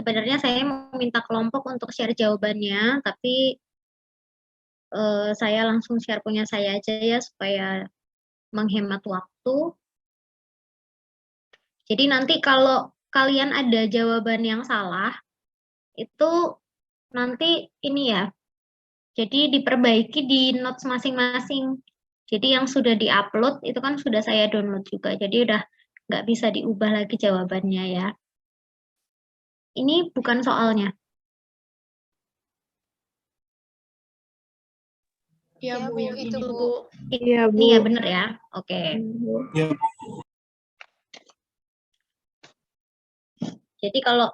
sebenarnya saya mau minta kelompok untuk share jawabannya, tapi saya langsung share punya saya aja ya, supaya menghemat waktu. Jadi nanti kalau kalian ada jawaban yang salah, itu nanti ini ya, jadi diperbaiki di notes masing-masing. Jadi yang sudah diupload itu kan sudah saya download juga, jadi udah nggak bisa diubah lagi jawabannya ya. Ini bukan soalnya. Iya, Bu, yang itu ini, Bu. Iya, Bu. Ini ya bener ya. Oke. Iya. Jadi kalau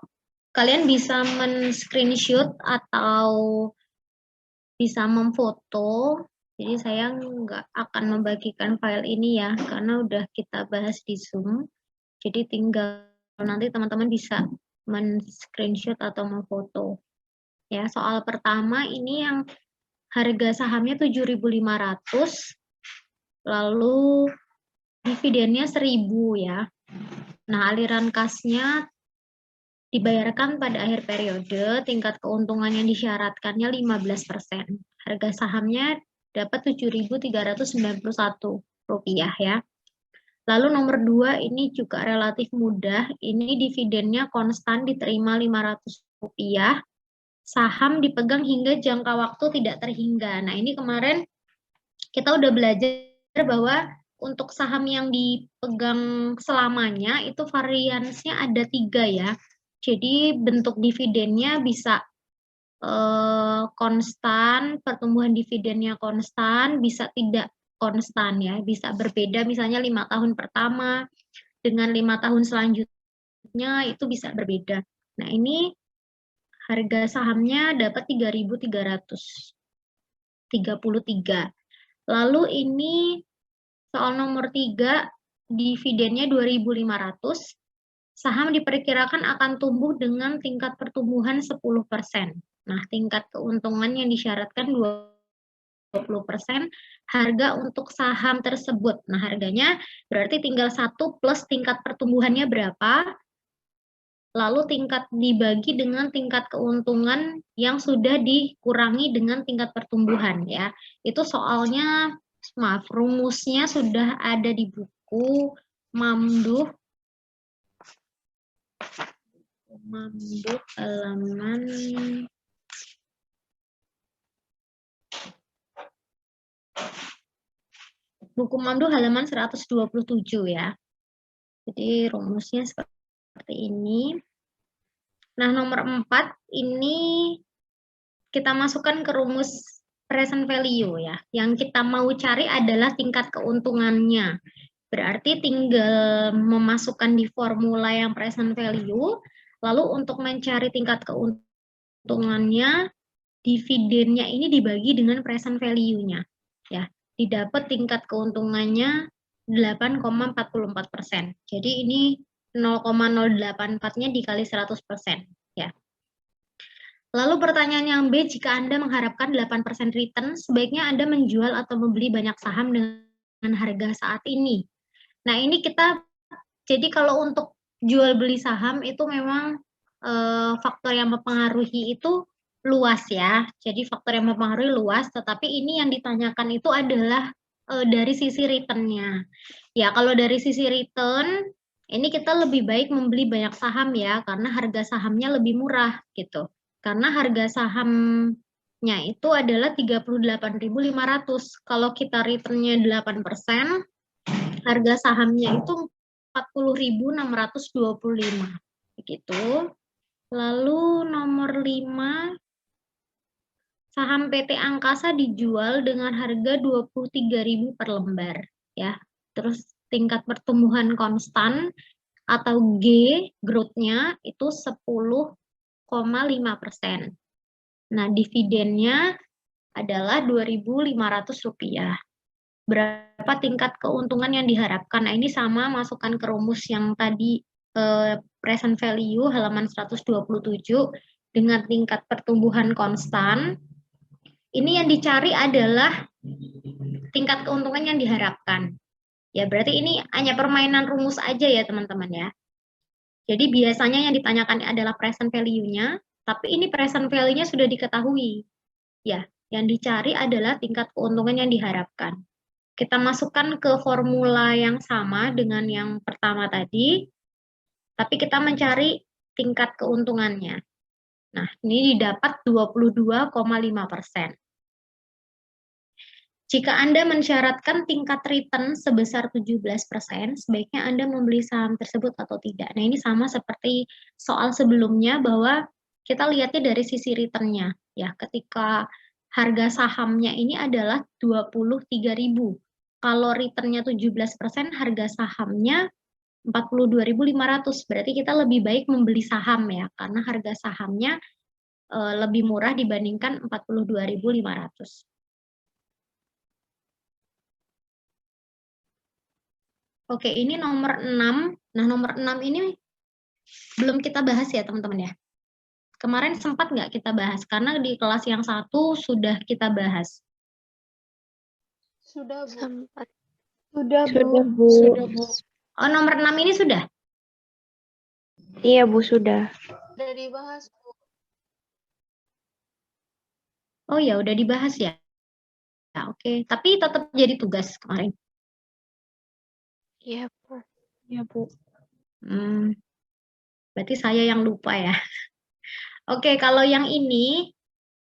kalian bisa men-screenshot atau bisa memfoto, jadi saya nggak akan membagikan file ini ya, karena udah kita bahas di Zoom. Jadi tinggal nanti teman-teman bisa men-screenshot atau memfoto. Ya, soal pertama ini yang harga sahamnya 7.500, lalu dividennya 1.000 ya. Nah, aliran kasnya dibayarkan pada akhir periode, tingkat keuntungan yang disyaratkannya 15%. Harga sahamnya dapat Rp7.391 ya. Lalu nomor 2 ini juga relatif mudah, ini dividennya konstan diterima Rp500. Saham dipegang hingga jangka waktu tidak terhingga. Nah, ini kemarin kita udah belajar bahwa untuk saham yang dipegang selamanya itu variansnya ada 3 ya. Jadi bentuk dividennya bisa konstan, pertumbuhan dividennya konstan, bisa tidak konstan ya, bisa berbeda misalnya 5 tahun pertama dengan 5 tahun selanjutnya itu bisa berbeda. Nah, ini harga sahamnya dapat 3.333. Lalu ini soal nomor 3, dividennya 2.500. Saham diperkirakan akan tumbuh dengan tingkat pertumbuhan 10%. Nah, tingkat keuntungan yang disyaratkan 20%, harga untuk saham tersebut. Nah, harganya berarti tinggal 1 plus tingkat pertumbuhannya berapa, lalu tingkat dibagi dengan tingkat keuntungan yang sudah dikurangi dengan tingkat pertumbuhan ya. Itu soalnya, maaf, rumusnya sudah ada di buku Mamduh halaman buku Mamduh halaman 127 ya. Jadi rumusnya seperti ini. Nah, nomor 4 ini kita masukkan ke rumus present value ya. Yang kita mau cari adalah tingkat keuntungannya. Berarti tinggal memasukkan di formula yang present value, lalu untuk mencari tingkat keuntungannya, dividennya ini dibagi dengan present value-nya. Ya, didapat tingkat keuntungannya 8,44%. Jadi ini 0,084-nya dikali 100%. Ya. Lalu pertanyaan yang B, jika Anda mengharapkan 8% return, sebaiknya Anda menjual atau membeli banyak saham dengan harga saat ini. Nah, ini kita, jadi kalau untuk jual beli saham itu memang faktor yang mempengaruhi itu luas ya. Jadi faktor yang mempengaruhi luas, tetapi ini yang ditanyakan itu adalah dari sisi return-nya. Ya, kalau dari sisi return, ini kita lebih baik membeli banyak saham ya, karena harga sahamnya lebih murah gitu. Karena harga sahamnya itu adalah 38.500. Kalau kita return-nya 8%, harga sahamnya itu 40.625 begitu. Lalu nomor 5, saham PT Angkasa dijual dengan harga 23.000 per lembar ya. Terus tingkat pertumbuhan konstan atau G, growth-nya itu 10,5%. Nah, dividennya adalah Rp2.500. Berapa tingkat keuntungan yang diharapkan? Nah, ini sama, masukkan ke rumus yang tadi present value halaman 127 dengan tingkat pertumbuhan konstan. Ini yang dicari adalah tingkat keuntungan yang diharapkan. Ya, berarti ini hanya permainan rumus aja ya, teman-teman ya. Jadi biasanya yang ditanyakan adalah present value-nya, tapi ini present value-nya sudah diketahui. Ya, yang dicari adalah tingkat keuntungan yang diharapkan. Kita masukkan ke formula yang sama dengan yang pertama tadi, tapi kita mencari tingkat keuntungannya. Nah, ini didapat 22,5%. Jika Anda mensyaratkan tingkat return sebesar 17%, sebaiknya Anda membeli saham tersebut atau tidak. Nah, ini sama seperti soal sebelumnya bahwa kita lihatnya dari sisi return-nya. Ya, ketika harga sahamnya ini adalah 23.000. Kalau return-nya 17%, harga sahamnya 42.500. Berarti kita lebih baik membeli saham ya, karena harga sahamnya lebih murah dibandingkan 42.500. Oke, ini nomor 6. Nah, nomor 6 ini belum kita bahas ya, teman-teman ya. Kemarin sempat nggak kita bahas? Karena di kelas yang satu sudah kita bahas. Sudah, Bu. Sempat. Sudah, Bu. Sudah, Bu. Sudah, Bu. Oh, nomor 6 ini sudah? Iya, Bu, sudah. Sudah dibahas, Bu. Oh ya, udah dibahas ya. Ya, oke. Tapi tetap jadi tugas kemarin. Iya, Bu. Iya, Bu. Berarti saya yang lupa ya. Oke, kalau yang ini,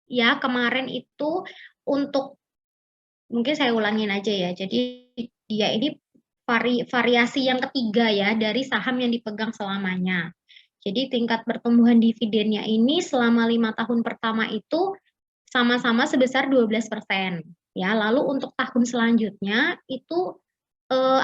ya kemarin itu untuk, mungkin saya ulangin aja ya. Jadi dia ini variasi yang ketiga ya dari saham yang dipegang selamanya. Jadi tingkat pertumbuhan dividennya ini selama 5 tahun pertama itu sama-sama sebesar 12%. Ya, lalu untuk tahun selanjutnya itu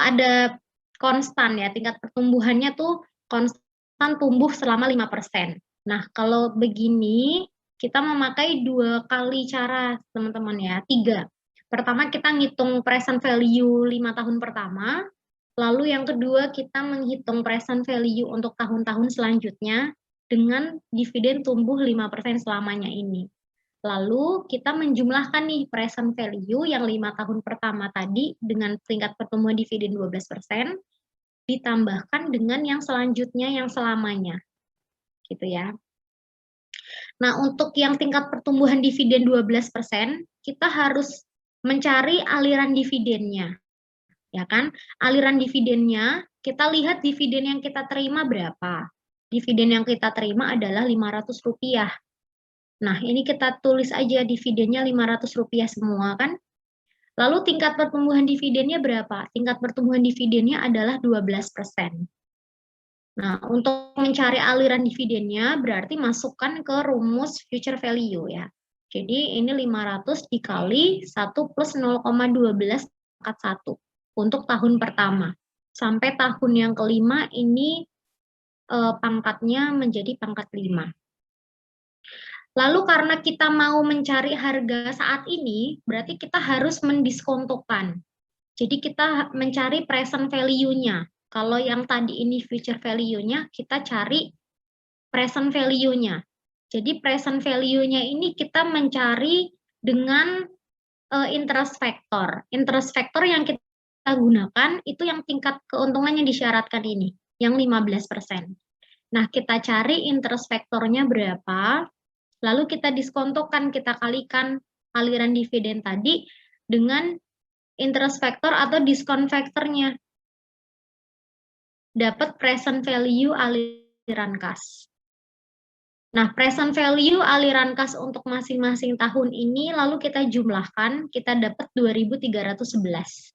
ada konstan ya, tingkat pertumbuhannya tuh konstan tumbuh selama 5%. Nah, kalau begini kita memakai 2 kali cara, teman-teman ya, 3. Pertama kita ngitung present value 5 tahun pertama, lalu yang kedua kita menghitung present value untuk tahun-tahun selanjutnya dengan dividen tumbuh 5% selamanya ini. Lalu kita menjumlahkan nih present value yang 5 tahun pertama tadi dengan tingkat pertumbuhan dividen 12%, ditambahkan dengan yang selanjutnya yang selamanya. Gitu ya. Nah, untuk yang tingkat pertumbuhan dividen 12%, kita harus mencari aliran dividennya. Ya kan? Aliran dividennya, kita lihat dividen yang kita terima berapa. Dividen yang kita terima adalah Rp500. Nah, ini kita tulis aja dividennya Rp500 semua kan. Lalu tingkat pertumbuhan dividennya berapa? Tingkat pertumbuhan dividennya adalah 12%. Nah, untuk mencari aliran dividennya berarti masukkan ke rumus future value ya. Jadi ini 500 dikali 1 plus 0,12 pangkat 1 untuk tahun pertama. Sampai tahun yang kelima ini pangkatnya menjadi pangkat 5. Lalu karena kita mau mencari harga saat ini, berarti kita harus mendiskontokan. Jadi kita mencari present value-nya. Kalau yang tadi ini future value-nya, kita cari present value-nya. Jadi present value-nya ini kita mencari dengan interest factor. Interest factor yang kita gunakan itu yang tingkat keuntungannya disyaratkan ini, yang 15%. Nah, kita cari interest factor-nya berapa, lalu kita diskontokan, kita kalikan aliran dividen tadi dengan interest factor atau diskon factor-nya. Dapat present value aliran kas. Nah, present value aliran kas untuk masing-masing tahun ini lalu kita jumlahkan, kita dapat 2.311.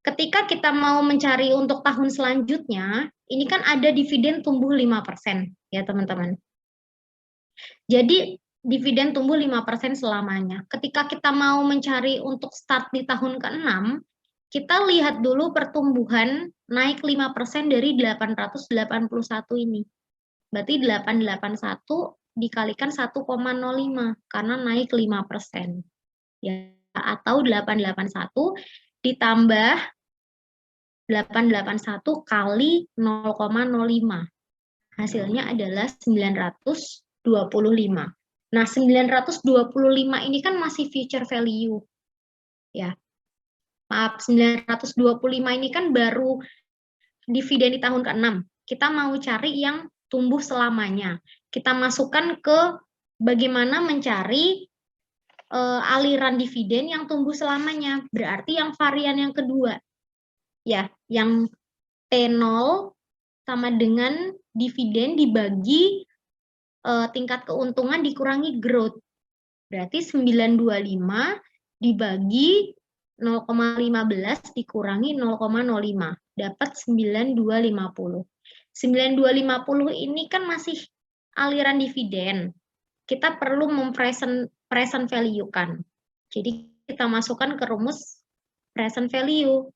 Ketika kita mau mencari untuk tahun selanjutnya, ini kan ada dividen tumbuh 5% ya teman-teman. Jadi dividen tumbuh 5% selamanya. Ketika kita mau mencari untuk start di tahun ke-6, kita lihat dulu pertumbuhan naik 5% dari 881 ini. Berarti 881 dikalikan 1,05 karena naik 5%. Ya, atau 881 ditambah 881 kali 0,05. Hasilnya adalah 925. Nah, 925 ini kan masih future value. Ya. Maaf, 925 ini kan baru dividen di tahun ke-6. Kita mau cari yang tumbuh selamanya. Kita masukkan ke bagaimana mencari aliran dividen yang tumbuh selamanya. Berarti yang varian yang kedua. Ya, yang T0 sama dengan dividen dibagi tingkat keuntungan dikurangi growth. Berarti 925 dibagi 0,15 dikurangi 0,05. Dapat 9250. 9250 ini kan masih aliran dividen. Kita perlu present value kan. Jadi kita masukkan ke rumus present value.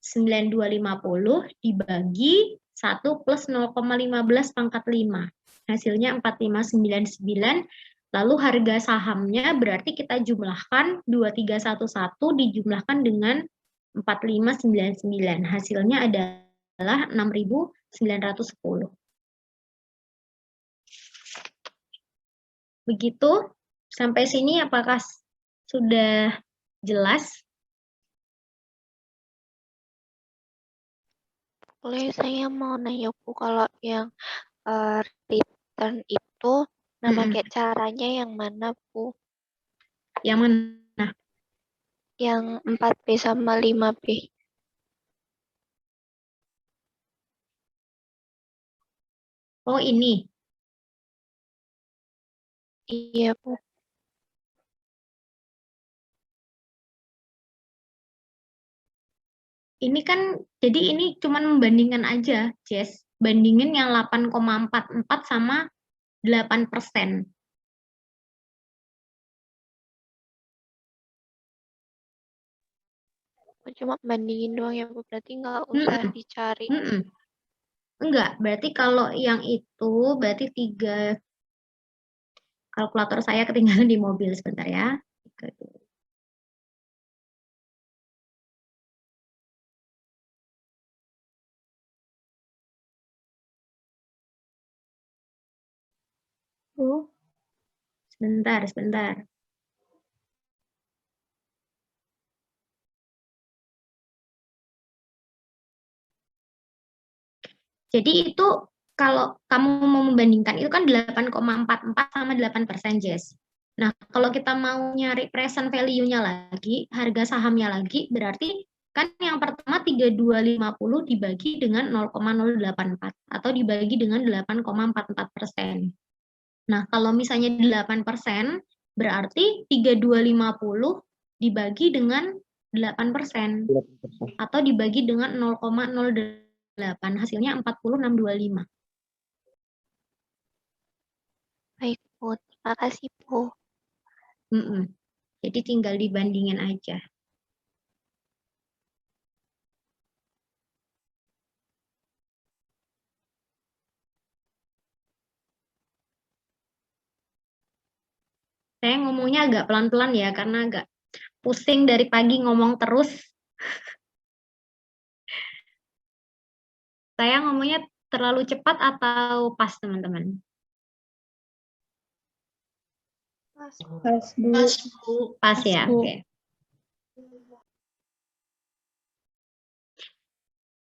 9250 dibagi 1 plus 0,15 pangkat 5. Hasilnya 4599. Lalu harga sahamnya berarti kita jumlahkan 2311 dijumlahkan dengan 4599. Hasilnya adalah 6910. Begitu. Sampai sini apakah sudah jelas? Boleh saya mau nanya Bu, kalau yang return itu pakai caranya yang mana Bu? Yang mana? Yang 4B sama 5B. Oh, ini. Iya Bu. Ini kan, jadi ini cuma membandingkan aja, Jess. Bandingin yang 8,44 sama 8%. Cuma bandingin doang ya Bu, berarti nggak usah dicari. Enggak, berarti kalau yang itu, berarti 3, kalkulator saya ketinggalan di mobil sebentar ya. 3, 2. Sebentar. Jadi itu kalau kamu mau membandingkan itu kan 8,44 sama 8%, Jess. Nah, kalau kita mau nyari present value-nya lagi, harga sahamnya lagi, berarti kan yang pertama 3250 dibagi dengan 0,084 atau dibagi dengan 8,44%. Nah, kalau misalnya 8%, berarti 3250 dibagi dengan 8% atau dibagi dengan 0,08, hasilnya 40625. Baik Bu, terima kasih Bu. Jadi tinggal dibandingin aja. Saya ngomongnya agak pelan-pelan ya, karena agak pusing dari pagi ngomong terus. Saya ngomongnya terlalu cepat atau pas, teman-teman? Pas, Bu. Pas ya, oke.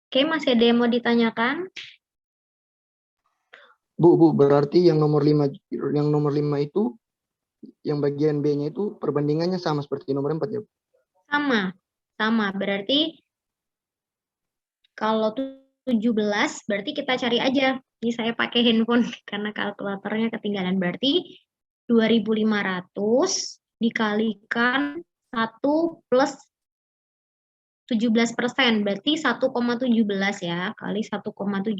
Oke, masih ada yang mau ditanyakan? Bu, berarti yang nomor 5 itu yang bagian B-nya itu perbandingannya sama seperti nomor 4 ya, Bu? Sama. Berarti kalau 17 berarti kita cari aja. Ini saya pakai handphone karena kalkulatornya ketinggalan. Berarti 2.500 dikalikan 1 plus 17%, berarti 1,17 ya, kali 1,17,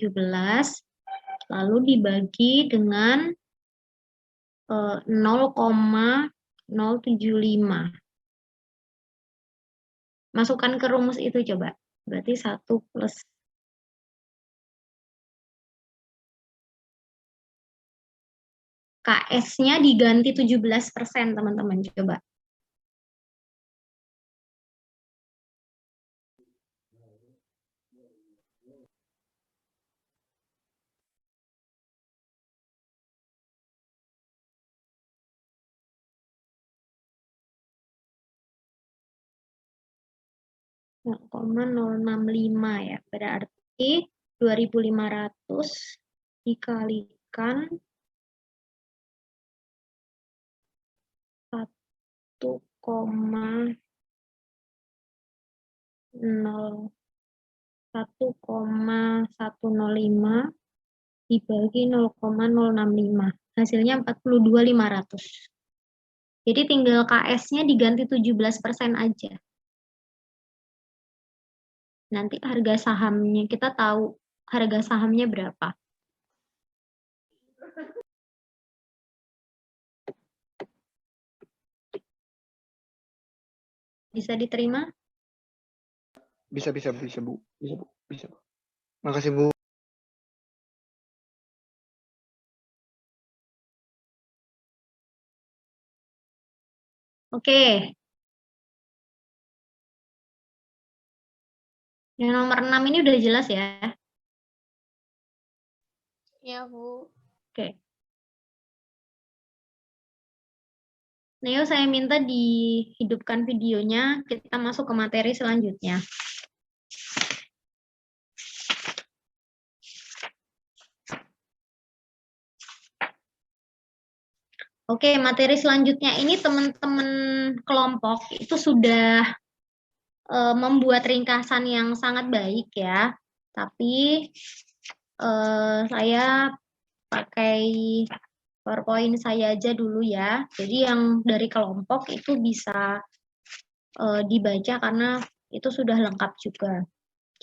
lalu dibagi dengan 0,075. Masukkan ke rumus itu coba. Berarti 1 plus KS-nya diganti 17%, teman-teman. Coba. Nah, 0,065 ya. Berarti 2.500 dikalikan 1,0 1,105 dibagi 0,065. Hasilnya 42.500. Jadi tinggal KS-nya diganti 17% aja. Nanti harga sahamnya, kita tahu harga sahamnya berapa. Bisa diterima? Bisa Bu. Bisa Bu. Makasih Bu. Oke. Yang nomor 6 ini udah jelas ya? Ya, Bu. Oke. Neo, saya minta dihidupkan videonya, kita masuk ke materi selanjutnya. Oke, materi selanjutnya ini teman-teman kelompok itu sudah membuat ringkasan yang sangat baik ya. Tapi saya pakai PowerPoint saya aja dulu ya. Jadi yang dari kelompok itu bisa dibaca karena itu sudah lengkap juga.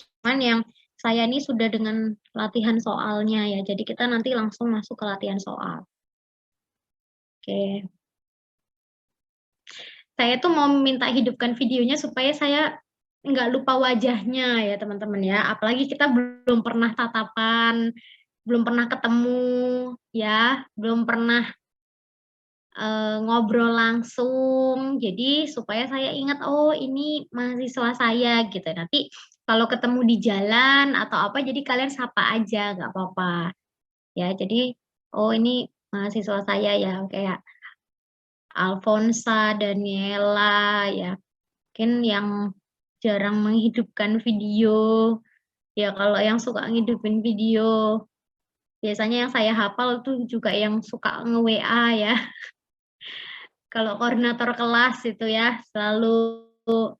Cuman yang saya ini sudah dengan latihan soalnya ya. Jadi kita nanti langsung masuk ke latihan soal. Oke. Saya tuh mau minta hidupkan videonya supaya saya nggak lupa wajahnya ya teman-teman ya. Apalagi kita belum pernah tatapan, belum pernah ketemu ya, belum pernah ngobrol langsung. Jadi supaya saya ingat, oh ini mahasiswa saya gitu. Nanti kalau ketemu di jalan atau apa, jadi kalian sapa aja, nggak apa-apa. Ya, jadi oh ini mahasiswa saya ya, kayak Alfonsa, Daniela, ya mungkin yang jarang menghidupkan video. Ya kalau yang suka ngidupin video, biasanya yang saya hafal itu juga yang suka nge-WA ya. Kalau koordinator kelas itu ya, selalu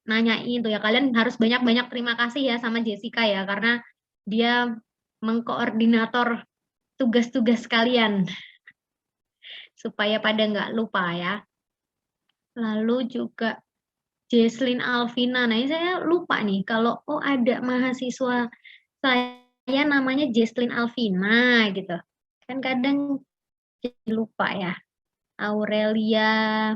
nanyain tuh ya, kalian harus banyak-banyak terima kasih ya sama Jessica ya, karena dia mengkoordinator tugas-tugas kalian. Supaya pada nggak lupa ya. Lalu juga Jesslyn Alvina. Nah, ini saya lupa nih kalau oh ada mahasiswa saya namanya Jesslyn Alvina gitu. Kan kadang jadi lupa ya. Aurelia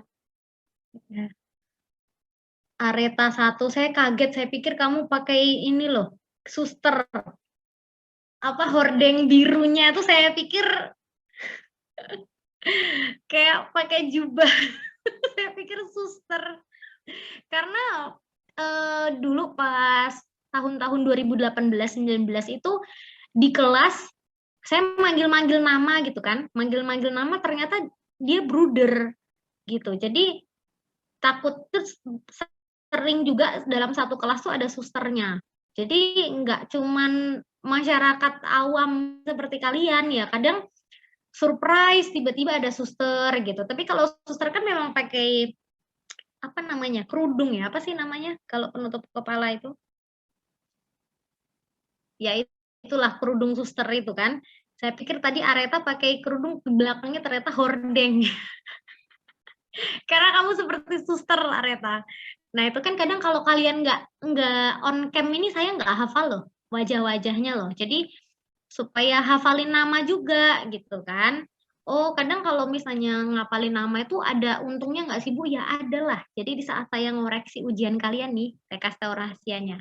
Areta 1. Saya kaget, saya pikir kamu pakai ini loh, suster. Apa hordeng birunya tuh saya pikir kayak pakai jubah. Saya pikir suster. Karena dulu pas tahun-tahun 2018-19 itu di kelas saya manggil-manggil nama gitu kan, manggil-manggil nama ternyata dia bruder gitu. Jadi takut terus sering juga dalam satu kelas tuh ada susternya. Jadi nggak cuman masyarakat awam seperti kalian ya, kadang surprise tiba-tiba ada suster gitu. Tapi kalau suster kan memang pakai apa namanya, kerudung ya, apa sih namanya kalau penutup kepala itu? Ya itulah kerudung suster itu kan. Saya pikir tadi Areta pakai kerudung, di belakangnya ternyata hordeng. Karena kamu seperti suster Areta. Nah itu kan kadang kalau kalian nggak on cam ini saya nggak hafal loh wajah-wajahnya loh. Jadi supaya hafalin nama juga gitu kan. Oh kadang kalau misalnya ngapalin nama itu ada untungnya nggak sih Bu? Ya ada lah. Jadi di saat saya ngoreksi ujian kalian nih, saya kasih tahu rahasianya.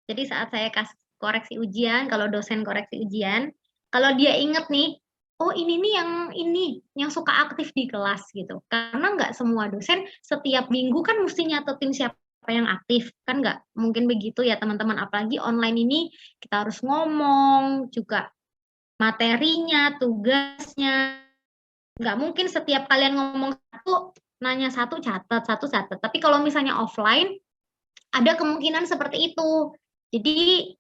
Jadi saat saya kasih koreksi ujian, kalau dosen koreksi ujian, kalau dia inget nih, oh ini nih yang suka aktif di kelas gitu. Karena nggak semua dosen setiap minggu kan mesti nyatetin siapa yang aktif, kan nggak mungkin begitu ya teman-teman. Apalagi online ini kita harus ngomong juga materinya, tugasnya. Nggak mungkin setiap kalian ngomong satu, nanya satu catat. Tapi kalau misalnya offline, ada kemungkinan seperti itu. Jadi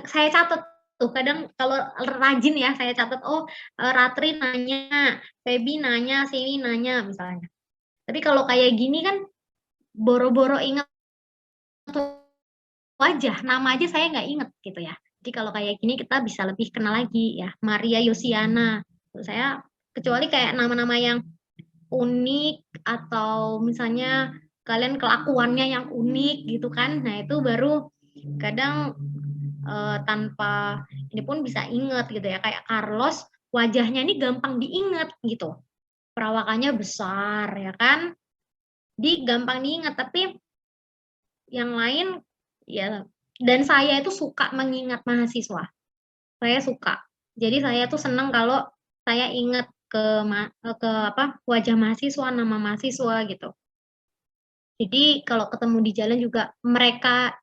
saya catat Tuh kadang kalau rajin ya saya catat, oh Ratri nanya, Feby nanya, Sini nanya misalnya. Tapi kalau kayak gini kan boro-boro ingat wajah, nama aja saya nggak inget gitu ya. Jadi kalau kayak gini kita bisa lebih kenal lagi ya. Maria Yosiana, saya kecuali kayak nama-nama yang unik atau misalnya kalian kelakuannya yang unik gitu kan. Nah itu baru kadang tanpa ini pun bisa inget gitu ya. Kayak Carlos, wajahnya ini gampang diingat gitu. Perawakannya besar ya kan. Gampang diingat, tapi yang lain ya. Dan saya itu suka mengingat mahasiswa. Saya suka. Jadi saya tuh seneng kalau saya ingat ke wajah mahasiswa, nama mahasiswa gitu. Jadi kalau ketemu di jalan juga mereka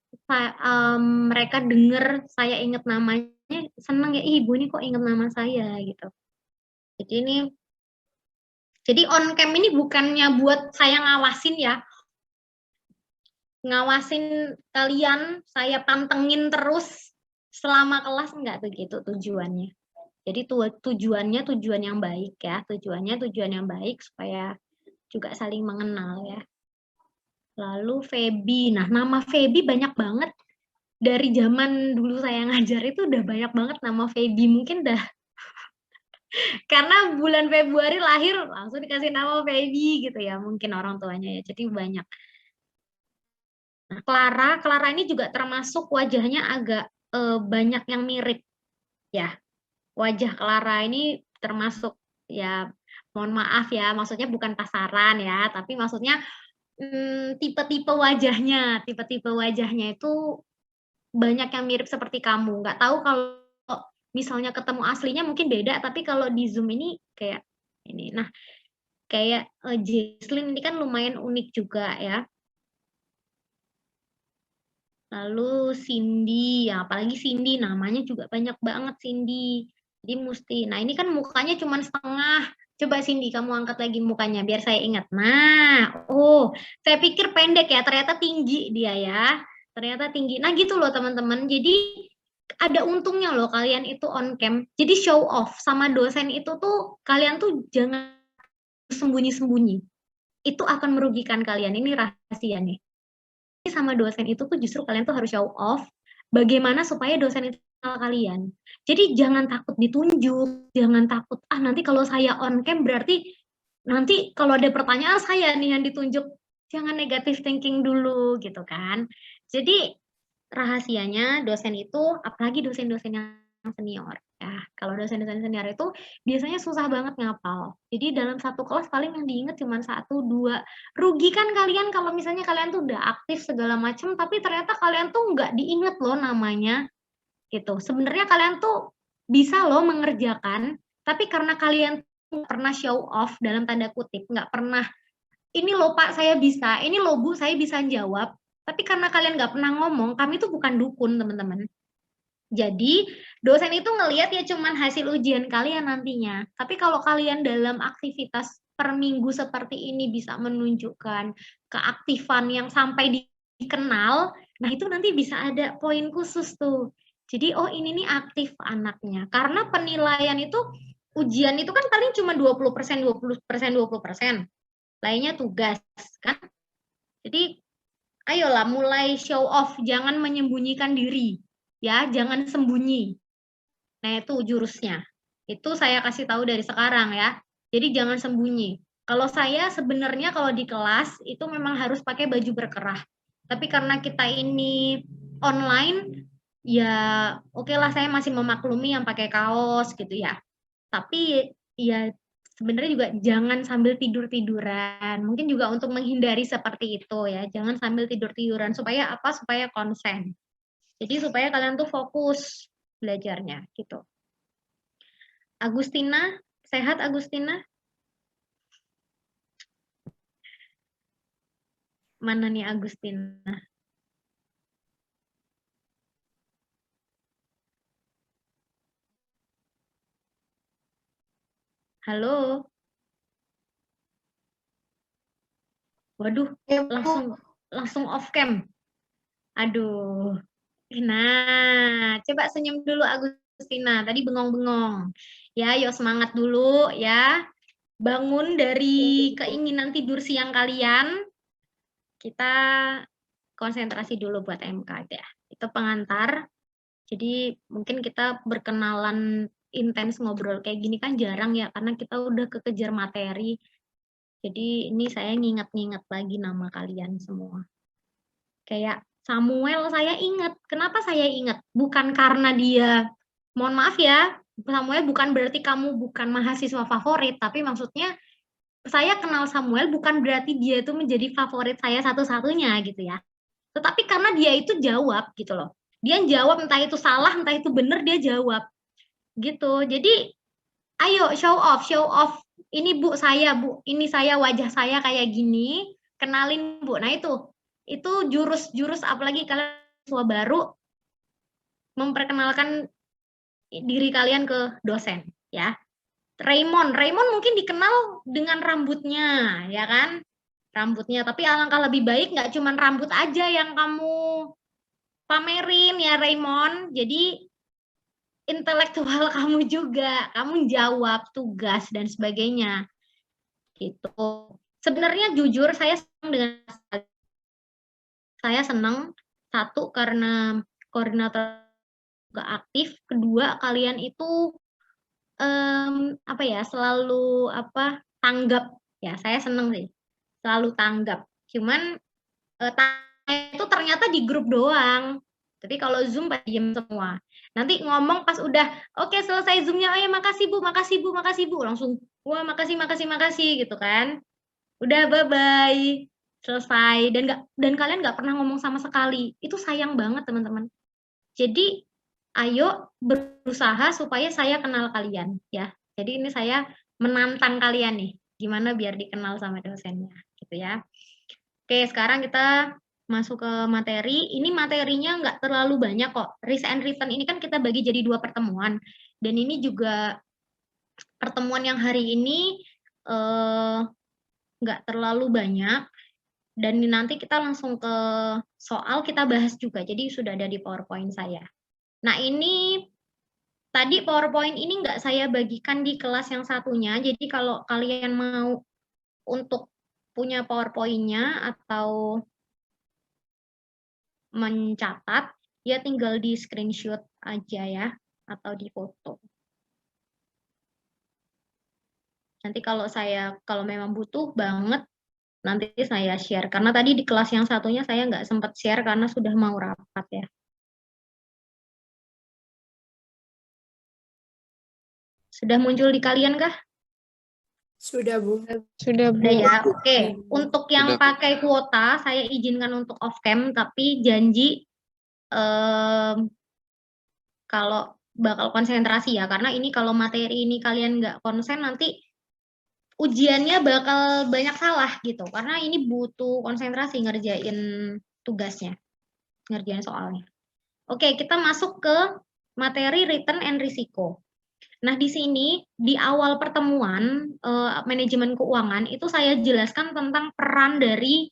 dengar saya ingat namanya, seneng ya, ih ibu ini kok ingat nama saya gitu. Jadi on cam ini bukannya buat saya ngawasin ya, ngawasin kalian, saya pantengin terus selama kelas, enggak begitu tujuannya. Jadi tujuan yang baik ya, tujuan yang baik supaya juga saling mengenal ya. Lalu Feby, nah nama Feby banyak banget. Dari zaman dulu saya ngajar itu udah banyak banget nama Feby, mungkin dah karena bulan Februari lahir langsung dikasih nama Feby gitu ya, mungkin orang tuanya ya, jadi banyak. Nah, Clara ini juga termasuk wajahnya agak banyak yang mirip ya. Wajah Clara ini termasuk ya, mohon maaf ya, maksudnya bukan pasaran ya, tapi maksudnya tipe-tipe wajahnya itu banyak yang mirip seperti kamu. Nggak tahu kalau misalnya ketemu aslinya mungkin beda, tapi kalau di Zoom ini kayak ini. Nah, kayak Jesslyn ini kan lumayan unik juga ya. Lalu Cindy, ya apalagi Cindy, namanya juga banyak banget Cindy. Jadi mesti, nah ini kan mukanya cuma setengah. Coba Cindy, kamu angkat lagi mukanya biar saya ingat. Nah, oh, saya pikir pendek ya, ternyata tinggi dia ya. Ternyata tinggi. Nah gitu loh teman-teman. Jadi ada untungnya loh kalian itu on cam. Jadi show off sama dosen itu tuh kalian tuh jangan sembunyi-sembunyi. Itu akan merugikan kalian. Ini rahasia nih. Sama dosen itu tuh justru kalian tuh harus show off bagaimana supaya dosen itu kenal kalian. Jadi jangan takut ditunjuk, jangan takut nanti kalau saya on cam berarti nanti kalau ada pertanyaan saya nih yang ditunjuk. Jangan negative thinking dulu gitu kan. Jadi rahasianya dosen itu, apalagi dosen-dosen yang senior ya, kalau dosen-dosen senior itu biasanya susah banget ngapal. Jadi dalam satu kelas paling yang diingat cuma 1, 2. Rugi kan kalian kalau misalnya kalian tuh udah aktif segala macam tapi ternyata kalian tuh nggak diingat loh namanya gitu. Sebenarnya kalian tuh bisa loh mengerjakan, tapi karena kalian pernah show off dalam tanda kutip, nggak pernah ini loh Pak saya bisa, ini loh Bu saya bisa jawab, tapi karena kalian nggak pernah ngomong, kami tuh bukan dukun teman-teman. Jadi dosen itu ngelihat ya cuman hasil ujian kalian nantinya. Tapi kalau kalian dalam aktivitas per minggu seperti ini bisa menunjukkan keaktifan yang sampai dikenal, nah itu nanti bisa ada poin khusus tuh. Jadi oh ini nih aktif anaknya. Karena penilaian itu ujian itu kan paling cuma 20%, 20%. Lainnya tugas kan. Jadi ayolah mulai show off, jangan menyembunyikan diri. Ya, jangan sembunyi. Nah, itu jurusnya. Itu saya kasih tahu dari sekarang ya. Jadi jangan sembunyi. Kalau saya sebenarnya kalau di kelas itu memang harus pakai baju berkerah. Tapi karena kita ini online, ya oke lah saya masih memaklumi yang pakai kaos gitu ya. Tapi ya sebenarnya juga jangan sambil tidur-tiduran. Mungkin juga untuk menghindari seperti itu ya. Jangan sambil tidur-tiduran. Supaya apa? Supaya konsen. Jadi supaya kalian tuh fokus belajarnya gitu. Agustina, sehat Agustina? Mana nih Agustina? Halo? Waduh, langsung off cam. Aduh. Nah, coba senyum dulu Agustina. Justina, tadi bengong-bengong. Ya, yuk semangat dulu ya. Bangun dari keinginan tidur siang kalian. Kita konsentrasi dulu buat MK ya. Itu pengantar. Jadi mungkin kita berkenalan intens ngobrol kayak gini kan jarang ya, karena kita udah kekejar materi. Jadi ini saya nginget-nginget lagi nama kalian semua. Kayak Samuel saya ingat. Kenapa saya ingat? Bukan karena dia, mohon maaf ya, Samuel bukan berarti kamu bukan mahasiswa favorit, tapi maksudnya saya kenal Samuel bukan berarti dia itu menjadi favorit saya satu-satunya gitu ya. Tetapi karena dia itu jawab gitu loh. Dia jawab entah itu salah, entah itu benar, dia jawab. Gitu. Jadi ayo show off. Ini Bu saya, Bu. Ini saya, wajah saya kayak gini. Kenalin Bu. Nah itu jurus-jurus, apalagi kalian siswa baru, memperkenalkan diri kalian ke dosen ya. Raymond mungkin dikenal dengan rambutnya ya kan, rambutnya, tapi alangkah lebih baik nggak cuma rambut aja yang kamu pamerin ya Raymond, jadi intelektual kamu juga, kamu jawab tugas dan sebagainya gitu. Sebenarnya jujur saya senang satu karena koordinator gak aktif, kedua kalian itu selalu tanggap ya. Saya seneng sih selalu tanggap, cuman itu ternyata di grup doang, tapi kalau Zoom pada diem semua. Nanti ngomong pas udah oke selesai Zoomnya, oh ya makasih Bu, langsung wah makasih gitu kan, udah bye bye selesai, dan kalian nggak pernah ngomong sama sekali. Itu sayang banget teman-teman. Jadi ayo berusaha supaya saya kenal kalian ya. Jadi ini saya menantang kalian nih, gimana biar dikenal sama dosennya gitu ya. Oke, sekarang kita masuk ke materi. Ini materinya nggak terlalu banyak kok. Risk and return ini kan kita bagi jadi 2 pertemuan. Dan ini juga pertemuan yang hari ini nggak terlalu banyak. Dan nanti kita langsung ke soal, kita bahas juga. Jadi sudah ada di PowerPoint saya. Nah ini tadi PowerPoint ini nggak saya bagikan di kelas yang satunya. Jadi kalau kalian mau untuk punya PowerPoint-nya atau mencatat, ya tinggal di screenshot aja ya, atau di foto. Nanti kalau memang butuh banget, nanti saya share. Karena tadi di kelas yang satunya saya nggak sempat share karena sudah mau rapat ya. Sudah muncul di kalian kah? Sudah, Bu. Sudah ya, oke. Untuk yang pakai kuota, saya izinkan untuk off cam, tapi janji kalau bakal konsentrasi ya, karena ini kalau materi ini kalian nggak konsen, nanti ujiannya bakal banyak salah gitu, karena ini butuh konsentrasi ngerjain tugasnya, ngerjain soalnya. Oke, kita masuk ke materi return and risiko. Nah, di sini di awal pertemuan manajemen keuangan itu saya jelaskan tentang peran dari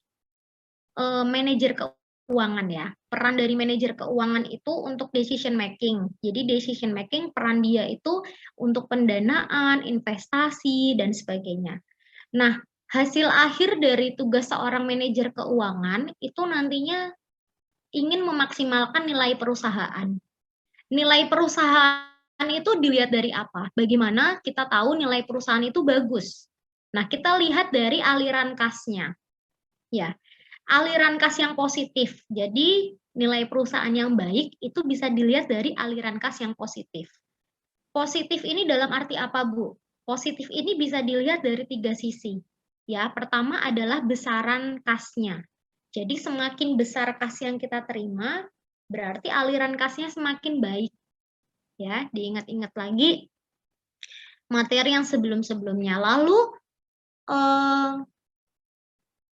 manajer keuangan ya. Peran dari manajer keuangan itu untuk decision making. Jadi decision making peran dia itu untuk pendanaan, investasi dan sebagainya. Nah, hasil akhir dari tugas seorang manajer keuangan itu nantinya ingin memaksimalkan nilai perusahaan. Nilai perusahaan itu dilihat dari apa? Bagaimana kita tahu nilai perusahaan itu bagus? Nah, kita lihat dari aliran kasnya. Ya, aliran kas yang positif. Jadi, nilai perusahaan yang baik itu bisa dilihat dari aliran kas yang positif. Positif ini dalam arti apa, Bu? Positif ini bisa dilihat dari 3 sisi. Ya, pertama adalah besaran kasnya. Jadi, semakin besar kas yang kita terima, berarti aliran kasnya semakin baik. Ya, diingat-ingat lagi materi yang sebelum-sebelumnya. Lalu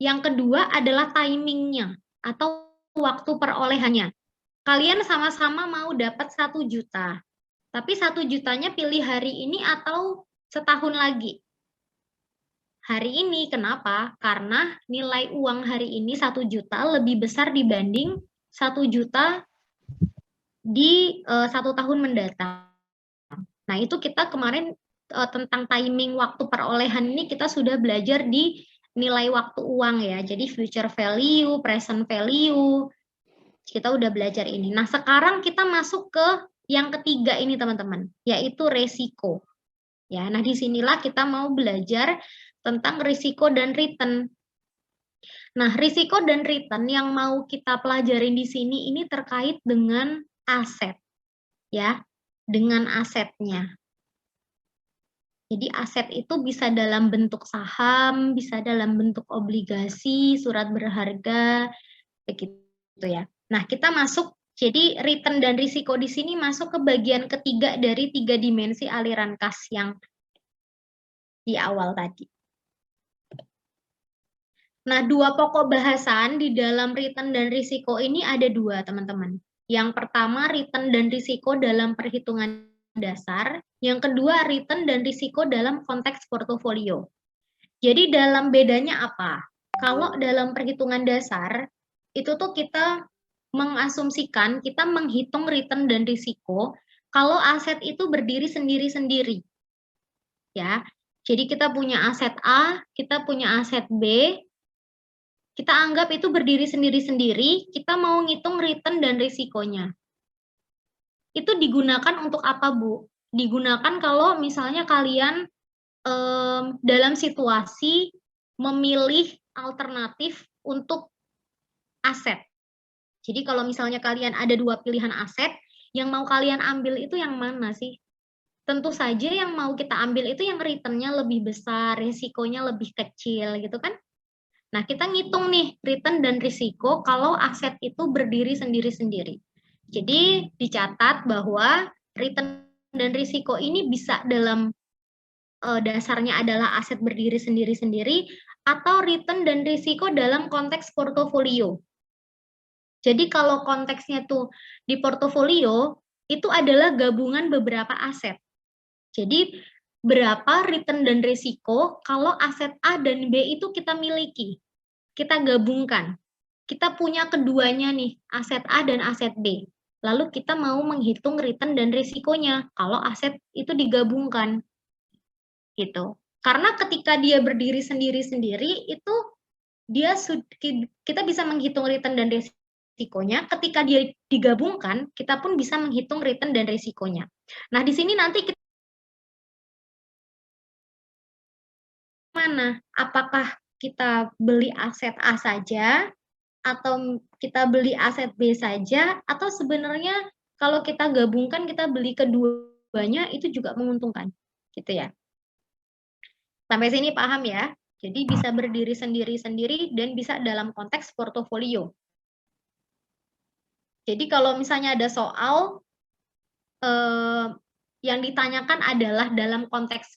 yang kedua adalah timingnya atau waktu perolehannya. Kalian sama-sama mau dapat 1 juta, tapi 1 jutanya pilih hari ini atau setahun lagi. Hari ini, kenapa? Karena nilai uang hari ini 1 juta lebih besar dibanding 1 juta di 1 tahun mendatang. Nah, itu kita kemarin tentang timing waktu perolehan ini kita sudah belajar di nilai waktu uang ya. Jadi future value, present value, kita udah belajar ini. Nah, sekarang kita masuk ke yang ketiga ini teman-teman, yaitu resiko. Ya, nah disinilah kita mau belajar tentang risiko dan return. Nah, risiko dan return yang mau kita pelajarin di sini ini terkait dengan aset. Ya, dengan asetnya. Jadi aset itu bisa dalam bentuk saham, bisa dalam bentuk obligasi, surat berharga, begitu ya. Nah, kita masuk, jadi return dan risiko di sini masuk ke bagian ketiga dari 3 dimensi aliran kas yang di awal tadi. Nah, 2 pokok bahasan di dalam return dan risiko ini ada 2, teman-teman. Yang pertama, return dan risiko dalam perhitungan dasar. Yang kedua, return dan risiko dalam konteks portofolio. Jadi dalam bedanya apa? Kalau dalam perhitungan dasar, itu tuh kita mengasumsikan, kita menghitung return dan risiko kalau aset itu berdiri sendiri-sendiri. Ya, jadi kita punya aset A, kita punya aset B, kita anggap itu berdiri sendiri-sendiri, kita mau ngitung return dan risikonya. Itu digunakan untuk apa, Bu? Digunakan kalau misalnya kalian dalam situasi memilih alternatif untuk aset. Jadi kalau misalnya kalian ada 2 pilihan aset, yang mau kalian ambil itu yang mana sih? Tentu saja yang mau kita ambil itu yang return-nya lebih besar, risikonya lebih kecil gitu kan? Nah, kita ngitung nih return dan risiko kalau aset itu berdiri sendiri-sendiri. Jadi dicatat bahwa return dan risiko ini bisa dalam dasarnya adalah aset berdiri sendiri-sendiri atau return dan risiko dalam konteks portofolio. Jadi kalau konteksnya tuh di portofolio itu adalah gabungan beberapa aset. Jadi berapa return dan risiko kalau aset A dan B itu kita miliki. Kita gabungkan. Kita punya keduanya nih, aset A dan aset B. Lalu kita mau menghitung return dan risikonya kalau aset itu digabungkan. Gitu. Karena ketika dia berdiri sendiri-sendiri itu kita bisa menghitung return dan risikonya. Ketika dia digabungkan, kita pun bisa menghitung return dan risikonya. Nah, di sini nanti kita mana? Apakah kita beli aset A saja atau kita beli aset B saja atau sebenarnya kalau kita gabungkan kita beli keduanya itu juga menguntungkan. Gitu ya. Sampai sini paham ya? Jadi bisa berdiri sendiri-sendiri dan bisa dalam konteks portofolio. Jadi kalau misalnya ada soal yang ditanyakan adalah dalam konteks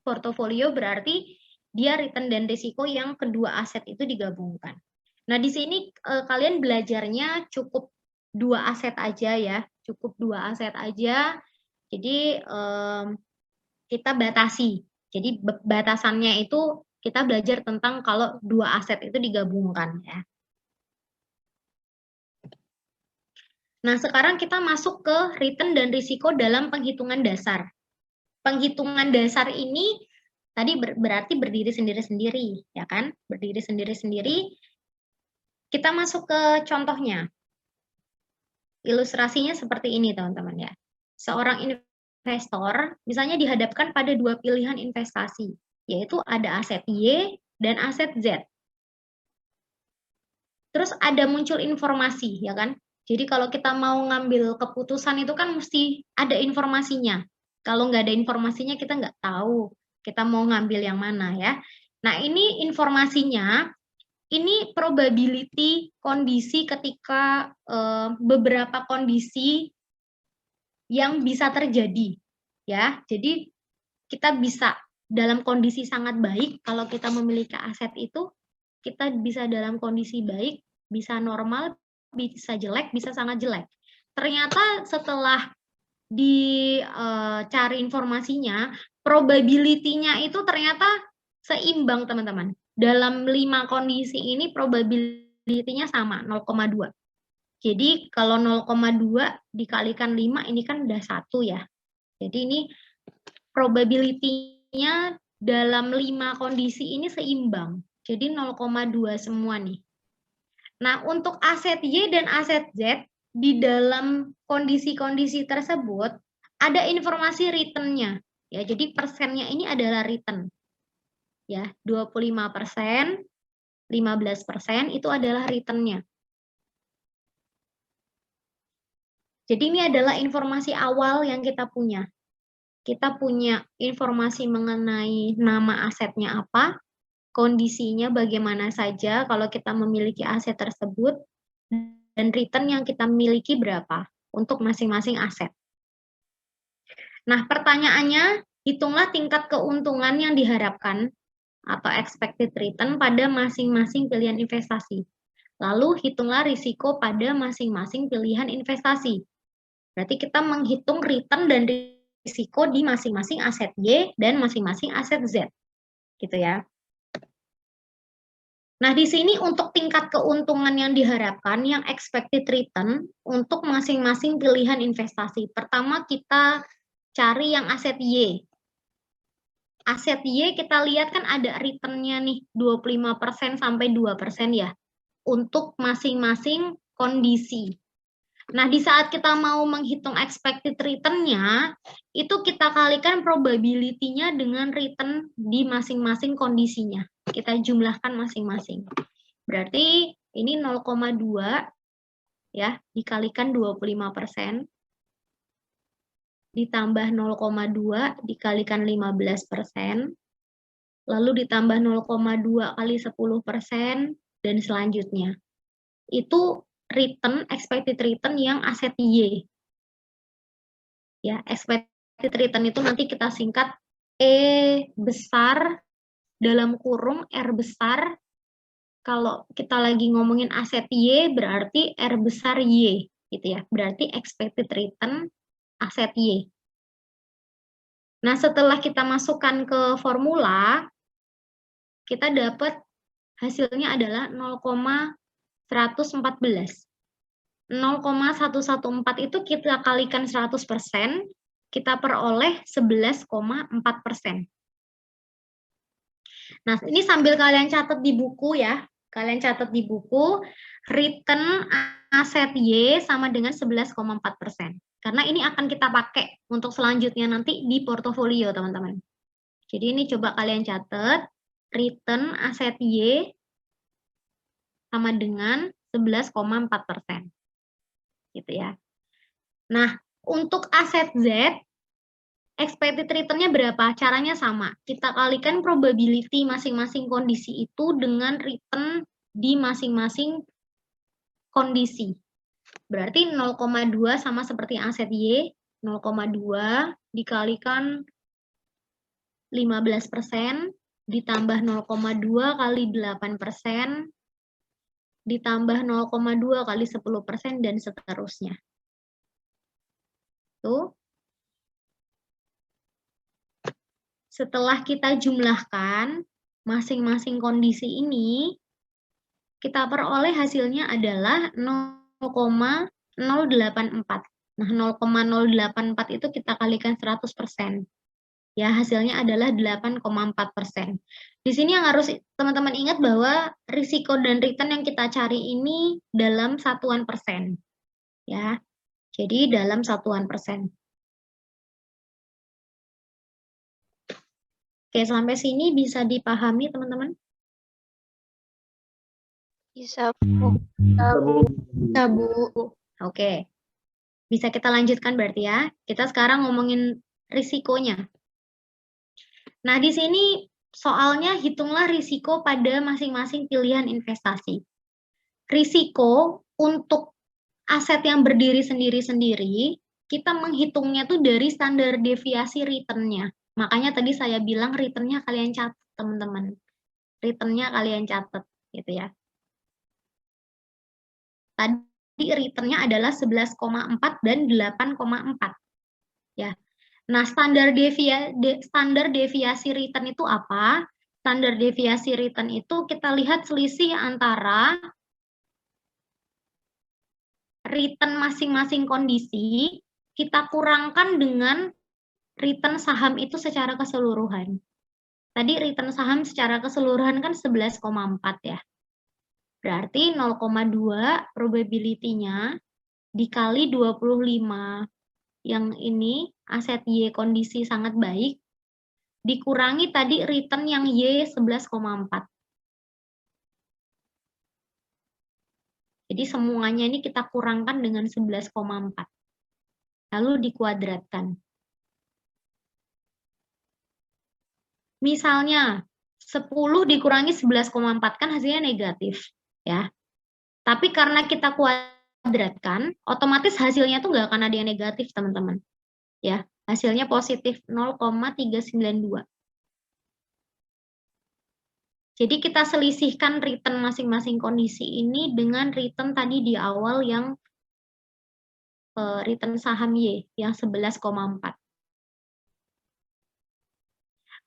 portofolio berarti dia return dan risiko yang kedua aset itu digabungkan. Nah, di sini kalian belajarnya cukup 2 aset aja ya, cukup 2 aset aja. Jadi kita batasi. Jadi batasannya itu kita belajar tentang kalau 2 aset itu digabungkan ya. Nah, sekarang kita masuk ke return dan risiko dalam penghitungan dasar. Penghitungan dasar ini tadi berarti berdiri sendiri-sendiri, ya kan? Berdiri sendiri-sendiri. Kita masuk ke contohnya. Ilustrasinya seperti ini, teman-teman ya. Seorang investor misalnya dihadapkan pada 2 pilihan investasi, yaitu ada aset Y dan aset Z. Terus ada muncul informasi, ya kan? Jadi kalau kita mau ngambil keputusan itu kan mesti ada informasinya. Kalau nggak ada informasinya kita nggak tahu kita mau ngambil yang mana ya. Nah, ini informasinya, ini probability kondisi ketika beberapa kondisi yang bisa terjadi ya. Jadi kita bisa dalam kondisi sangat baik kalau kita memiliki aset itu, kita bisa dalam kondisi baik, bisa normal, bisa jelek, bisa sangat jelek. Ternyata setelah dicari informasinya, probability-nya itu ternyata seimbang, teman-teman. Dalam 5 kondisi ini probability-nya sama, 0,2. Jadi kalau 0,2 dikalikan 5 ini kan udah 1 ya. Jadi ini probability-nya dalam 5 kondisi ini seimbang. Jadi 0,2 semua nih. Nah, untuk aset Y dan aset Z di dalam kondisi-kondisi tersebut ada informasi return-nya. Ya, jadi persennya ini adalah return. Ya, 25%, 15% itu adalah return-nya. Jadi ini adalah informasi awal yang kita punya. Kita punya informasi mengenai nama asetnya apa, kondisinya bagaimana saja kalau kita memiliki aset tersebut, dan return yang kita miliki berapa untuk masing-masing aset. Nah, pertanyaannya, hitunglah tingkat keuntungan yang diharapkan atau expected return pada masing-masing pilihan investasi. Lalu, hitunglah risiko pada masing-masing pilihan investasi. Berarti kita menghitung return dan risiko di masing-masing aset Y dan masing-masing aset Z. Gitu ya. Nah, di sini untuk tingkat keuntungan yang diharapkan, yang expected return, untuk masing-masing pilihan investasi. Pertama, kita cari yang aset Y. Aset Y kita lihat kan ada return-nya nih, 25% sampai 2% ya, untuk masing-masing kondisi. Nah, di saat kita mau menghitung expected return-nya, itu kita kalikan probability-nya dengan return di masing-masing kondisinya. Kita jumlahkan masing-masing. Berarti ini 0,2 ya, dikalikan 25%, ditambah 0,2 dikalikan 15%, lalu ditambah 0,2 kali 10%, dan selanjutnya. Itu return, expected return yang aset Y. Ya, expected return itu nanti kita singkat E besar dalam kurung R besar. Kalau kita lagi ngomongin aset Y berarti R besar Y gitu ya. Berarti expected return aset Y. Nah, setelah kita masukkan ke formula, kita dapat hasilnya adalah 0,114. 0,114 itu kita kalikan 100%, kita peroleh 11,4%. Nah, ini sambil kalian catat di buku ya. Kalian catat di buku, return aset Y sama dengan 11,4%. Karena ini akan kita pakai untuk selanjutnya nanti di portofolio, teman-teman. Jadi ini coba kalian catat, return aset Y sama dengan 11,4%. Gitu ya. Nah, untuk aset Z, expected return-nya berapa? Caranya sama. Kita kalikan probability masing-masing kondisi itu dengan return di masing-masing kondisi. Berarti 0,2 sama seperti aset Y, 0,2 dikalikan 15%, ditambah 0,2 kali 8%, ditambah 0,2 kali 10%, dan seterusnya. Tuh. Setelah kita jumlahkan masing-masing kondisi ini, kita peroleh hasilnya adalah 0,084. Nah, 0,084 itu kita kalikan 100%. Ya, hasilnya adalah 8,4%. Di sini yang harus teman-teman ingat bahwa risiko dan return yang kita cari ini dalam satuan persen. Ya, jadi dalam satuan persen. Oke, sampai sini bisa dipahami, teman-teman? Bisa, Bu. Bisa, Bu. Oke. Bisa kita lanjutkan berarti ya. Kita sekarang ngomongin risikonya. Nah, di sini soalnya hitunglah risiko pada masing-masing pilihan investasi. Risiko untuk aset yang berdiri sendiri-sendiri, kita menghitungnya tuh dari standar deviasi return-nya. Makanya tadi saya bilang return-nya kalian catat, teman-teman. Return-nya kalian catat, gitu ya. Tadi return-nya adalah 11,4 dan 8,4. Ya. Nah, standar deviasi return itu apa? Standar deviasi return itu kita lihat selisih antara return masing-masing kondisi, kita kurangkan dengan return saham itu secara keseluruhan. Tadi return saham secara keseluruhan kan 11,4 ya. Berarti 0,2 probability-nya dikali 25 yang ini aset Y kondisi sangat baik, dikurangi tadi return yang Y 11,4. Jadi semuanya ini kita kurangkan dengan 11,4. Lalu dikuadratkan. Misalnya 10 dikurangi 11,4 kan hasilnya negatif, ya. Tapi karena kita kuadratkan, otomatis hasilnya tuh nggak akan ada yang negatif, teman-teman. Ya, hasilnya positif 0,392. Jadi kita selisihkan return masing-masing kondisi ini dengan return tadi di awal yang return saham Y yang 11,4.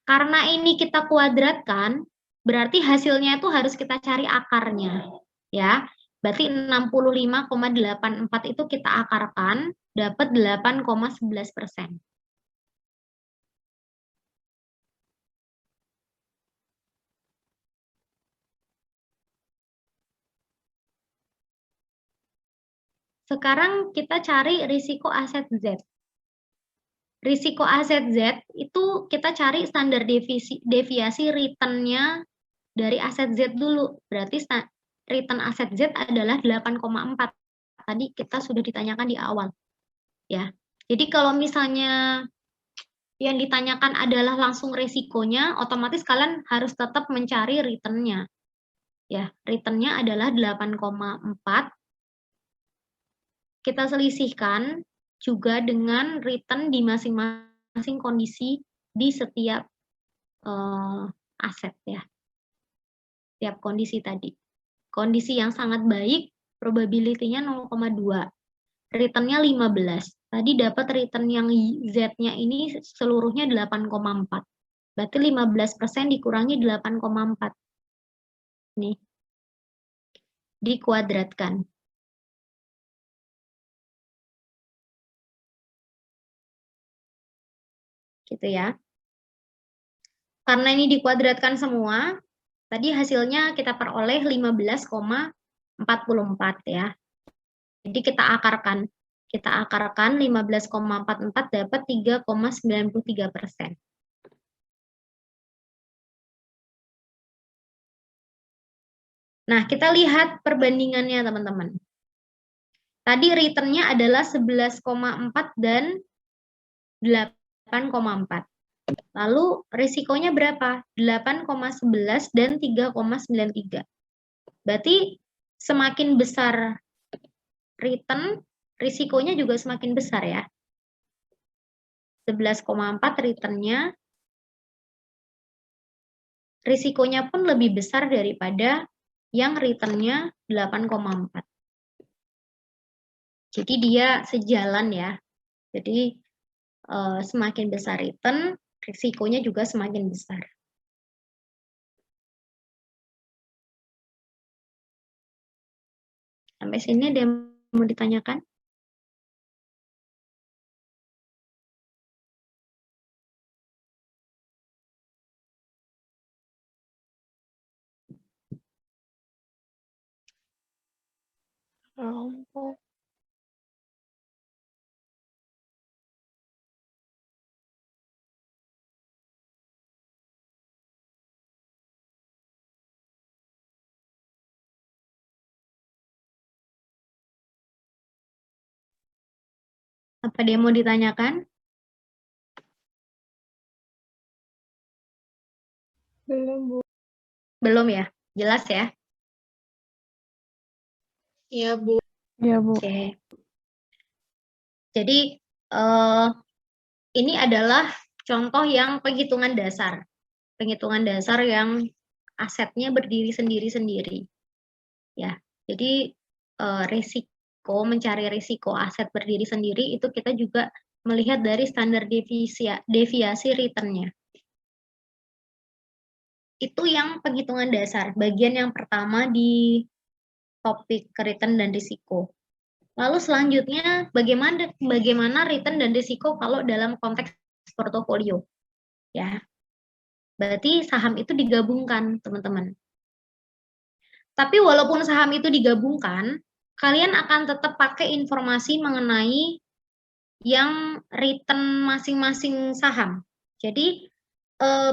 Karena ini kita kuadratkan, berarti hasilnya itu harus kita cari akarnya. Ya, berarti 65,84 itu kita akarkan, dapat 8,11%. Sekarang kita cari risiko aset Z. Risiko aset Z itu kita cari standar deviasi return-nya dari aset Z dulu. Berarti return aset Z adalah 8,4. Tadi kita sudah ditanyakan di awal. Ya. Jadi kalau misalnya yang ditanyakan adalah langsung risikonya, otomatis kalian harus tetap mencari return-nya. Ya, return-nya adalah 8,4. Kita selisihkan juga dengan return di masing-masing kondisi di setiap aset ya. Setiap kondisi tadi. Kondisi yang sangat baik, probability-nya 0,2. Return-nya 15. Tadi dapat return yang Z-nya ini seluruhnya 8,4. Berarti 15% dikurangi 8,4. Nih. Dikuadratkan. Gitu ya. Karena ini dikuadratkan semua, tadi hasilnya kita peroleh 15,44 ya. Jadi kita akarkan. Kita akarkan 15,44 dapat 3,93%. Nah, kita lihat perbandingannya teman-teman. Tadi return-nya adalah 11,4 dan 8,4. Lalu risikonya berapa? 8,11 dan 3,93. Berarti semakin besar return, risikonya juga semakin besar ya. 11,4 return-nya, risikonya pun lebih besar daripada yang return-nya 8,4. Jadi dia sejalan ya. Jadi semakin besar return, risikonya juga semakin besar. Sampai sini ada yang mau ditanyakan? Kelompok. Apa dia mau ditanyakan? Belum, Bu. Belum ya? Jelas ya? Iya, Bu. Iya, Bu. Oke. Jadi ini adalah contoh yang penghitungan dasar. Penghitungan dasar yang asetnya berdiri sendiri-sendiri. Ya. Jadi mencari risiko aset berdiri sendiri itu kita juga melihat dari standar deviasi return-nya. Itu yang penghitungan dasar, bagian yang pertama di topik return dan risiko. Lalu selanjutnya bagaimana return dan risiko kalau dalam konteks portofolio. Ya. Berarti saham itu digabungkan, teman-teman. Tapi walaupun saham itu digabungkan, kalian akan tetap pakai informasi mengenai yang return masing-masing saham. Jadi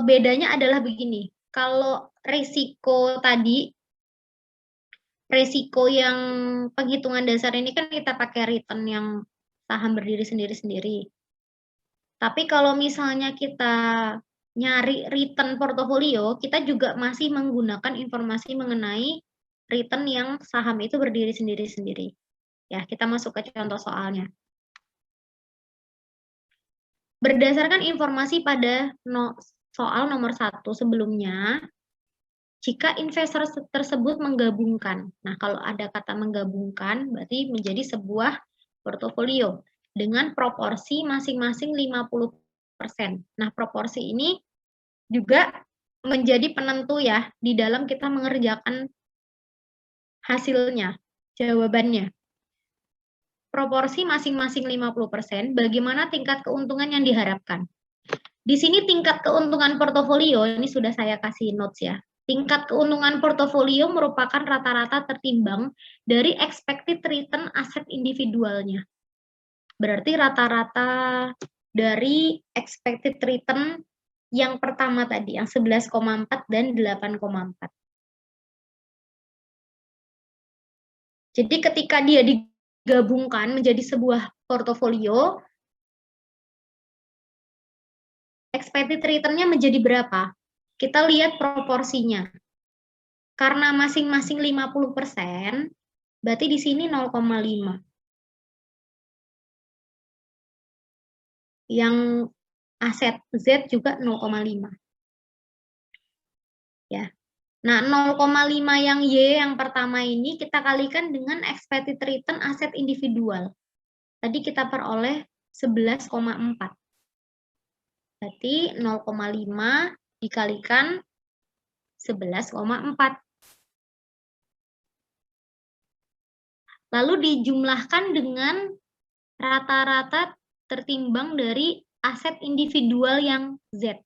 bedanya adalah begini. Kalau resiko tadi, resiko yang penghitungan dasar ini kan kita pakai return yang saham berdiri sendiri-sendiri. Tapi kalau misalnya kita nyari return portofolio, kita juga masih menggunakan informasi mengenai return yang saham itu berdiri sendiri-sendiri. Ya, kita masuk ke contoh soalnya. Berdasarkan informasi pada soal nomor 1 sebelumnya, jika investor tersebut menggabungkan. Nah, kalau ada kata menggabungkan, berarti menjadi sebuah portofolio dengan proporsi masing-masing 50%. Nah, proporsi ini juga menjadi penentu ya di dalam kita mengerjakan hasilnya, jawabannya. Proporsi masing-masing 50%, bagaimana tingkat keuntungan yang diharapkan. Di sini tingkat keuntungan portofolio, ini sudah saya kasih notes ya. Tingkat keuntungan portofolio merupakan rata-rata tertimbang dari expected return aset individualnya. Berarti rata-rata dari expected return yang pertama tadi, yang 11,4 dan 8,4. Jadi ketika dia digabungkan menjadi sebuah portofolio, expected return-nya menjadi berapa? Kita lihat proporsinya. Karena masing-masing 50%, berarti di sini 0,5. Yang aset Z juga 0,5. Ya. Nah, 0,5 yang Y yang pertama ini kita kalikan dengan expected return aset individual. Tadi kita peroleh 11,4. Berarti 0,5 dikalikan 11,4. Lalu dijumlahkan dengan rata-rata tertimbang dari aset individual yang Z.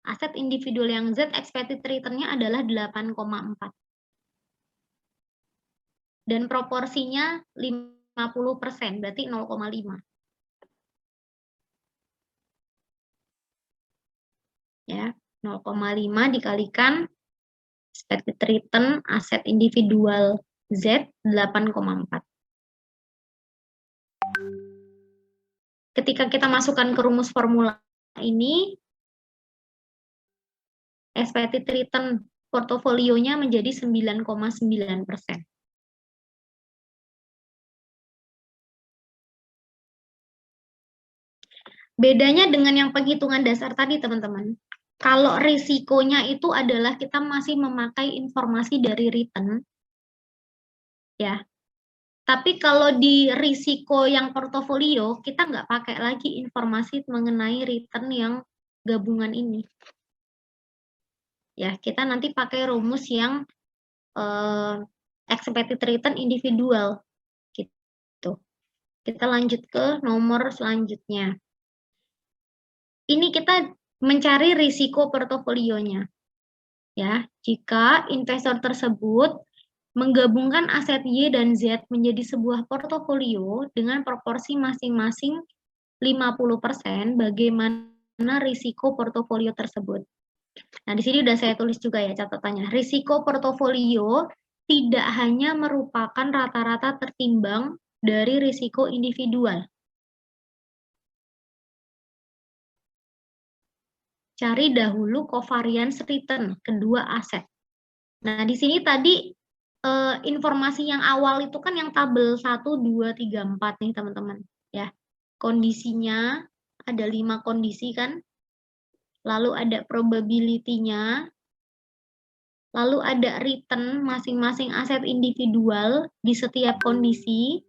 Aset individual yang Z expected return-nya adalah 8,4. Dan proporsinya 50%, berarti 0,5. Ya, 0,5 dikalikan expected return aset individual Z 8,4. Ketika kita masukkan ke rumus formula ini, expected return portofolionya menjadi 9,9%. Bedanya dengan yang penghitungan dasar tadi, teman-teman. Kalau risikonya itu adalah kita masih memakai informasi dari return, ya. Tapi kalau di risiko yang portofolio, kita nggak pakai lagi informasi mengenai return yang gabungan ini. Ya, kita nanti pakai rumus yang expected return individual. Gitu. Kita lanjut ke nomor selanjutnya. Ini kita mencari risiko portofolionya. Ya, jika investor tersebut menggabungkan aset Y dan Z menjadi sebuah portofolio dengan proporsi masing-masing 50%, bagaimana risiko portofolio tersebut? Nah, di sini udah saya tulis juga ya catatannya. Risiko portofolio tidak hanya merupakan rata-rata tertimbang dari risiko individual. Cari dahulu covariance return kedua aset. Nah, di sini tadi informasi yang awal itu kan yang tabel 1, 2, 3, 4 nih teman-teman. Ya, kondisinya ada 5 kondisi kan. Lalu ada probability-nya. Lalu ada return masing-masing aset individual di setiap kondisi.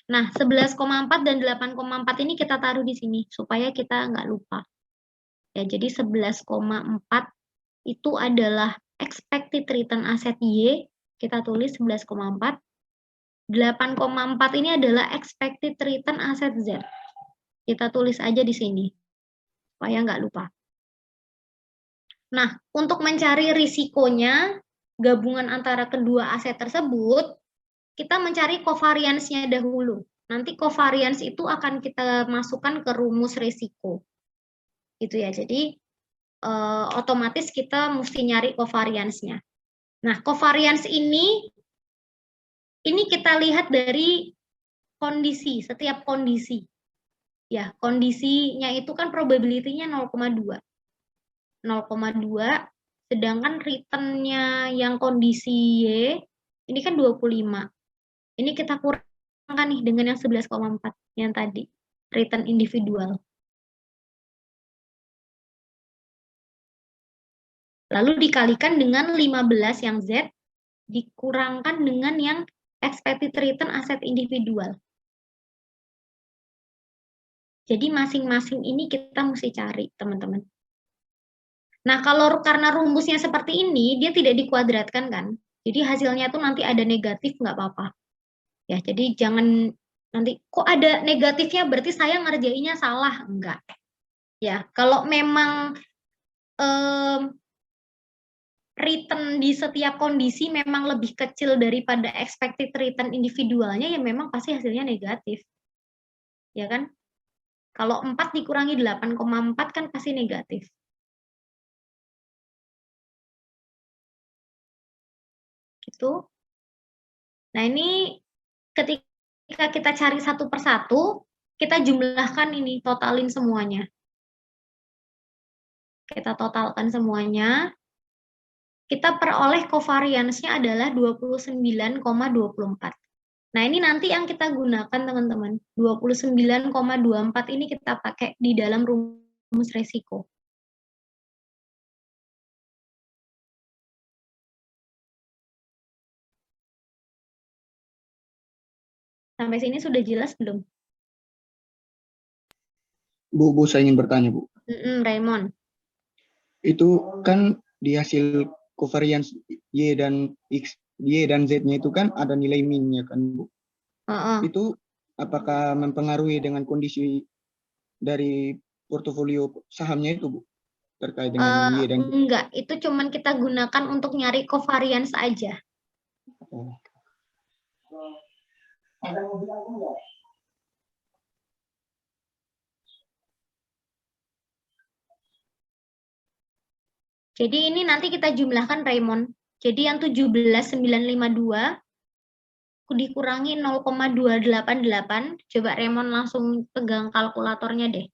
Nah, 11,4 dan 8,4 ini kita taruh di sini supaya kita nggak lupa. Ya, jadi 11,4 itu adalah expected return aset Y, kita tulis 11,4. 8,4 ini adalah expected return aset Z. Kita tulis aja di sini. supaya nggak lupa. Nah, untuk mencari risikonya, gabungan antara kedua aset tersebut, kita mencari covariance-nya dahulu. Nanti covariance itu akan kita masukkan ke rumus risiko. Gitu ya, jadi otomatis kita mesti nyari covariance-nya. Nah, covariance ini kita lihat dari kondisi, setiap kondisi. Ya, kondisinya itu kan probability-nya 0,2. 0,2, sedangkan return-nya yang kondisi Y, ini kan 25. Ini kita kurangkan nih dengan yang 11,4 yang tadi, return individual. Lalu dikalikan dengan 15 yang Z, dikurangkan dengan yang expected return aset individual. Jadi masing-masing ini kita mesti cari, teman-teman. Nah, karena rumusnya seperti ini, dia tidak dikuadratkan kan. Jadi hasilnya tuh nanti ada negatif, nggak apa-apa. Ya, jadi jangan nanti, kok ada negatifnya berarti saya ngerjainnya salah. Enggak. Ya, kalau memang return di setiap kondisi memang lebih kecil daripada expected return individualnya, ya memang pasti hasilnya negatif. Ya kan? Kalau 4 dikurangi 8,4 kan pasti negatif. Gitu. Nah, ini ketika kita cari satu persatu, kita jumlahkan ini, totalin semuanya. Kita totalkan semuanya. Kita peroleh covariance-nya adalah 29,24. Nah, ini nanti yang kita gunakan, teman-teman. 29,24 ini kita pakai di dalam rumus resiko. Sampai sini sudah jelas belum? Bu, saya ingin bertanya, Bu. Raymond. Itu kan di hasil covariance Y dan X, Y dan Z-nya itu kan ada nilai min-nya kan, Bu? Itu apakah mempengaruhi dengan kondisi dari portofolio sahamnya itu, Bu? Terkait dengan Y dan Z? Enggak, itu cuman kita gunakan untuk nyari covariance aja. Oh. Jadi ini nanti kita jumlahkan, Raymond. Jadi yang 17.952 dikurangi 0,288. Coba Raymond langsung pegang kalkulatornya deh.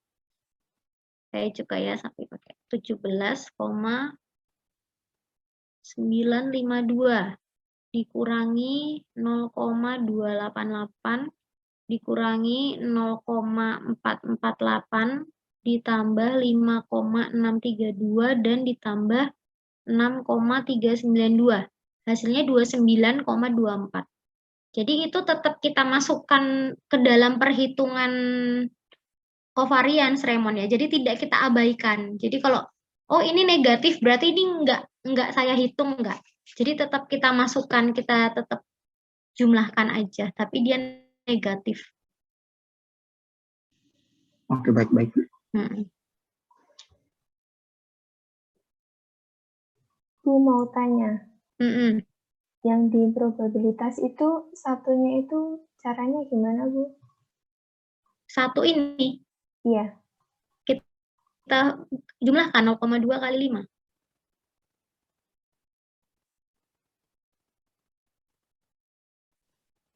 Saya juga ya sampai pakai 17,952 dikurangi 0,288 dikurangi 0,448 ditambah 5,632 dan ditambah 6,392. Hasilnya 29,24. Jadi itu tetap kita masukkan ke dalam perhitungan covariance, Raymond ya. Jadi tidak kita abaikan. Jadi kalau oh ini negatif berarti ini enggak saya hitung enggak. Jadi tetap kita masukkan, kita tetap jumlahkan aja, tapi dia negatif. Oke, baik-baik. Bu mau tanya. Yang di probabilitas itu satunya itu caranya gimana, Bu? Satu ini? Iya. Kita jumlahkan 0,2 kali 5.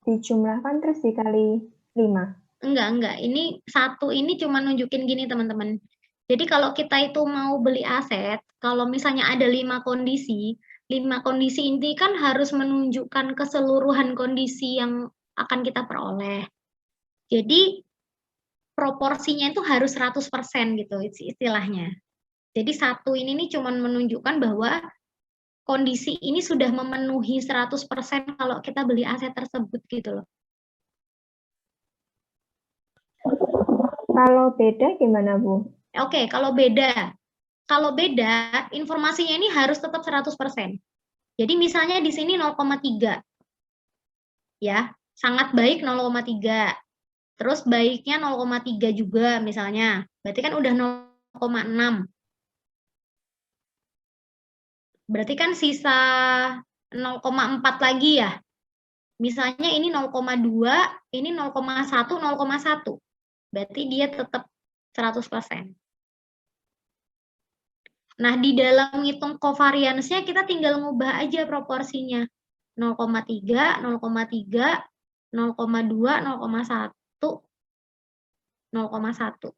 Dijumlahkan terus dikali 5? Enggak. Ini satu ini cuma nunjukin gini, teman-teman. Jadi kalau kita itu mau beli aset, kalau misalnya ada 5 kondisi ini kan harus menunjukkan keseluruhan kondisi yang akan kita peroleh. Jadi proporsinya itu harus 100% gitu istilahnya. Jadi satu ini nih cuma menunjukkan bahwa kondisi ini sudah memenuhi 100% kalau kita beli aset tersebut gitu loh. Kalau beda gimana, Bu? Oke, kalau beda informasinya ini harus tetap 100%. Jadi misalnya di sini 0,3. Ya, sangat baik 0,3. Terus baiknya 0,3 juga misalnya. Berarti kan udah 0,6. Berarti kan sisa 0,4 lagi ya. Misalnya ini 0,2, ini 0,1, 0,1. Berarti dia tetap 100%. Nah, di dalam ngitung covariance-nya kita tinggal ngubah aja proporsinya. 0,3, 0,3, 0,2, 0,1, 0,1.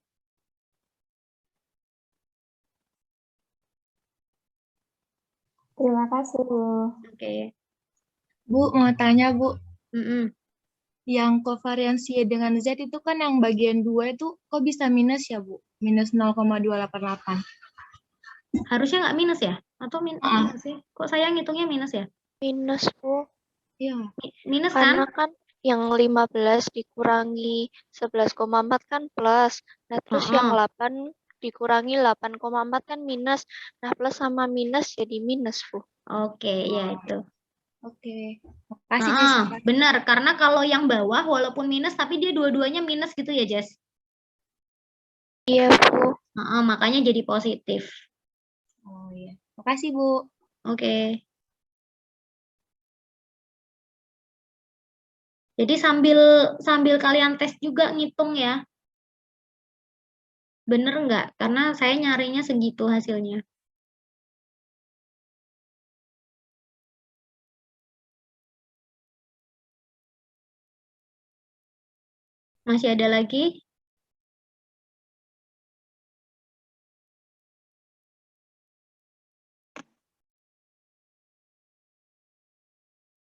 Terima kasih, Bu. Oke. Bu, mau tanya, Bu. Mm-mm. Yang covariance Y dengan Z itu kan yang bagian 2 itu kok bisa minus ya, Bu? Minus 0,288. Harusnya nggak minus ya? Atau minus sih? Kok saya ngitungnya minus ya? Minus, Bu. Iya. Minus Karena kan? kan yang 15 dikurangi 11,4 kan plus. Nah, terus yang 8 dikurangi 8,4 kan minus. Nah, plus sama minus jadi minus, Bu. Oke, ya itu. Oke. Makasih, Jess. Benar, karena kalau yang bawah walaupun minus tapi dia dua-duanya minus gitu ya, Jess? Iya, Bu. Makanya jadi positif. Oh iya. Makasih, Bu. Oke. Jadi sambil kalian tes juga ngitung ya. Bener nggak? Karena saya nyarinya segitu hasilnya. Masih ada lagi?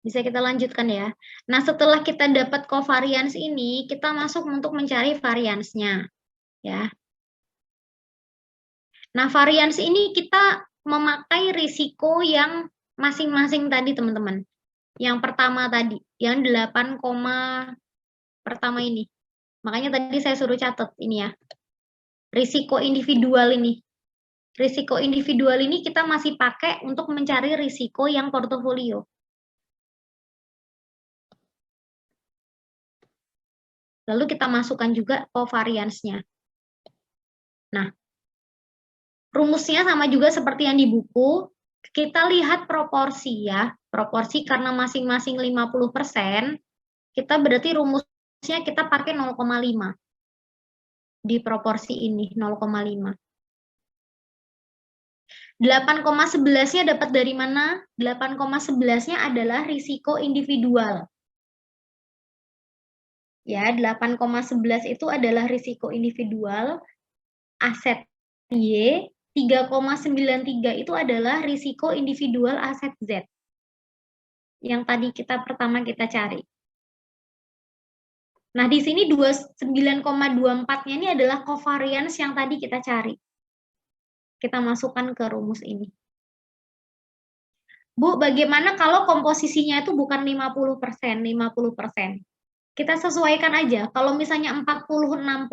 Bisa kita lanjutkan ya. Nah, setelah kita dapat covariance ini, kita masuk untuk mencari variance-nya. Ya. Nah, variance ini kita memakai risiko yang masing-masing tadi, teman-teman. Yang pertama tadi, yang 8, pertama ini. Makanya tadi saya suruh catat ini ya. Risiko individual ini. Risiko individual ini kita masih pakai untuk mencari risiko yang portofolio. Lalu kita masukkan juga covariance-nya. Nah, rumusnya sama juga seperti yang di buku. Kita lihat proporsi ya. Proporsi karena masing-masing 50%, kita berarti rumusnya kita pakai 0,5. Di proporsi ini, 0,5. 8,11-nya dapat dari mana? 8,11-nya adalah risiko individual. Ya, 8,11 itu adalah risiko individual. Aset Y, 3,93 itu adalah risiko individual aset Z. Yang tadi pertama kita cari. Nah, di sini 29,24-nya ini adalah covariance yang tadi kita cari. Kita masukkan ke rumus ini. Bu, bagaimana kalau komposisinya itu bukan 50%, 50%? Kita sesuaikan aja. Kalau misalnya 40-60,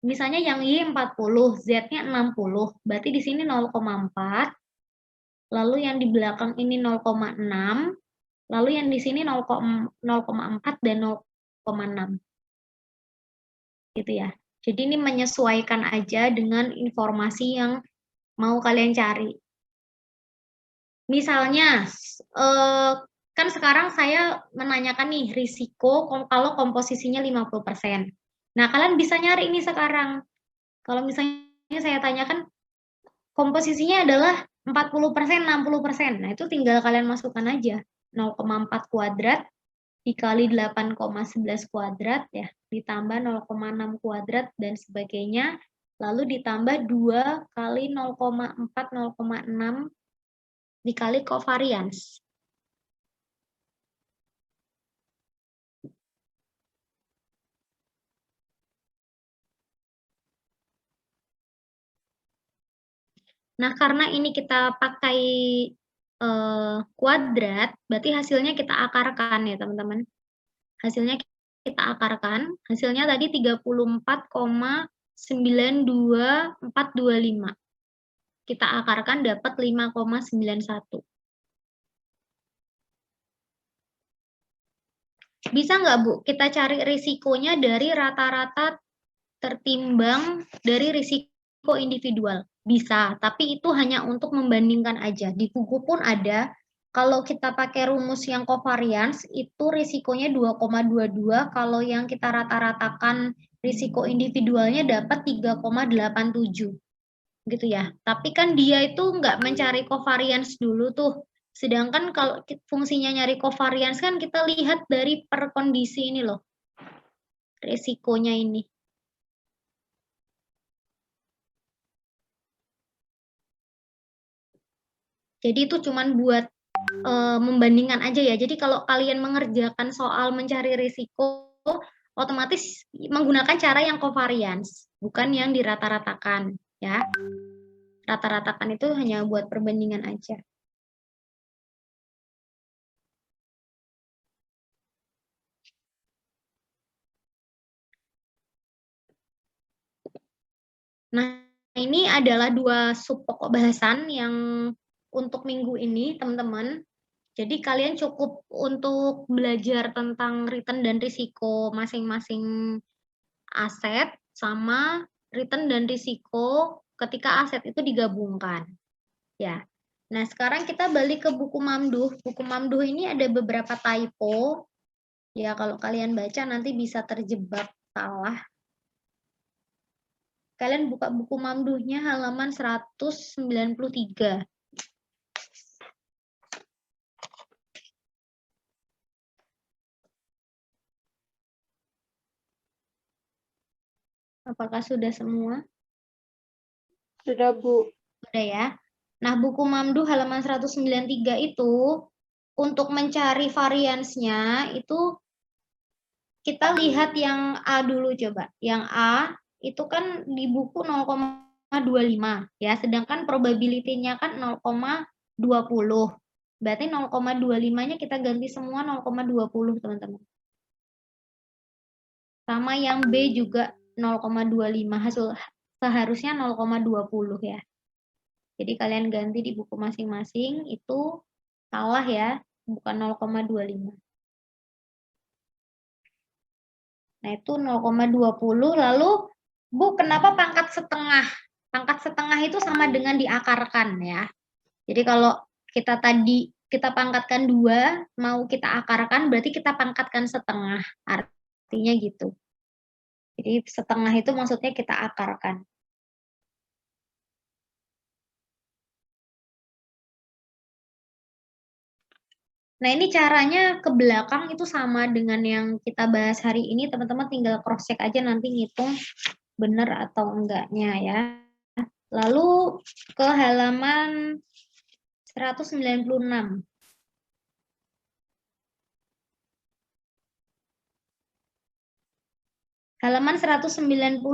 misalnya yang Y 40, Z-nya 60, berarti di sini 0,4, lalu yang di belakang ini 0,6, lalu yang di sini 0,4 dan 0,6. Gitu ya. Jadi ini menyesuaikan aja dengan informasi yang mau kalian cari. Misalnya, kan sekarang saya menanyakan nih risiko kalau komposisinya 50%. Nah, kalian bisa nyari ini sekarang. Kalau misalnya saya tanyakan komposisinya adalah 40%, 60%. Nah, itu tinggal kalian masukkan aja. 0,4 kuadrat dikali 8,11 kuadrat ya, ditambah 0,6 kuadrat dan sebagainya. Lalu ditambah 2 kali 0,4, 0,6 dikali covariance. Nah, karena ini kita pakai kuadrat, berarti hasilnya kita akarkan ya, teman-teman. Hasilnya kita akarkan, hasilnya tadi 34,92425. Kita akarkan dapat 5,91. Bisa nggak, Bu, kita cari risikonya dari rata-rata tertimbang dari risiko risiko individual. Bisa, tapi itu hanya untuk membandingkan aja. Di buku pun ada, kalau kita pakai rumus yang covariance, itu risikonya 2,22, kalau yang kita rata-ratakan risiko individualnya dapat 3,87. Gitu ya. Tapi kan dia itu nggak mencari covariance dulu tuh. Sedangkan kalau fungsinya nyari covariance kan kita lihat dari per kondisi ini loh. Risikonya ini. Jadi itu cuman buat membandingkan aja ya. Jadi kalau kalian mengerjakan soal mencari risiko, otomatis menggunakan cara yang covariance, bukan yang dirata-ratakan ya. Rata-ratakan itu hanya buat perbandingan aja. Nah, ini adalah 2 sub pokok bahasan yang untuk minggu ini, teman-teman. Jadi kalian cukup untuk belajar tentang return dan risiko masing-masing aset sama return dan risiko ketika aset itu digabungkan. Ya. Nah, sekarang kita balik ke buku Mamduh. Buku Mamduh ini ada beberapa typo. Ya, kalau kalian baca nanti bisa terjebak salah. Kalian buka buku Mamduhnya halaman 193. Apakah sudah semua? Sudah, Bu. Sudah ya. Nah, buku Mamduh halaman 193 itu untuk mencari variansnya itu kita lihat yang A dulu coba. Yang A itu kan di buku 0,25 ya, sedangkan probability-nya kan 0,20. Berarti 0,25-nya kita ganti semua 0,20, teman-teman. Sama yang B juga 0,25, hasil seharusnya 0,20 ya. Jadi kalian ganti di buku masing-masing, itu salah ya, bukan 0,25. Nah, itu 0,20. Lalu, Bu, kenapa pangkat setengah? Pangkat setengah itu sama dengan diakarkan ya. Jadi kalau kita tadi kita pangkatkan 2, mau kita akarkan, berarti kita pangkatkan setengah. Artinya gitu. Jadi setengah itu maksudnya kita akarkan. Nah, ini caranya ke belakang itu sama dengan yang kita bahas hari ini. Teman-teman tinggal cross-check aja nanti ngitung benar atau enggaknya ya. Lalu ke halaman 196. Halaman 196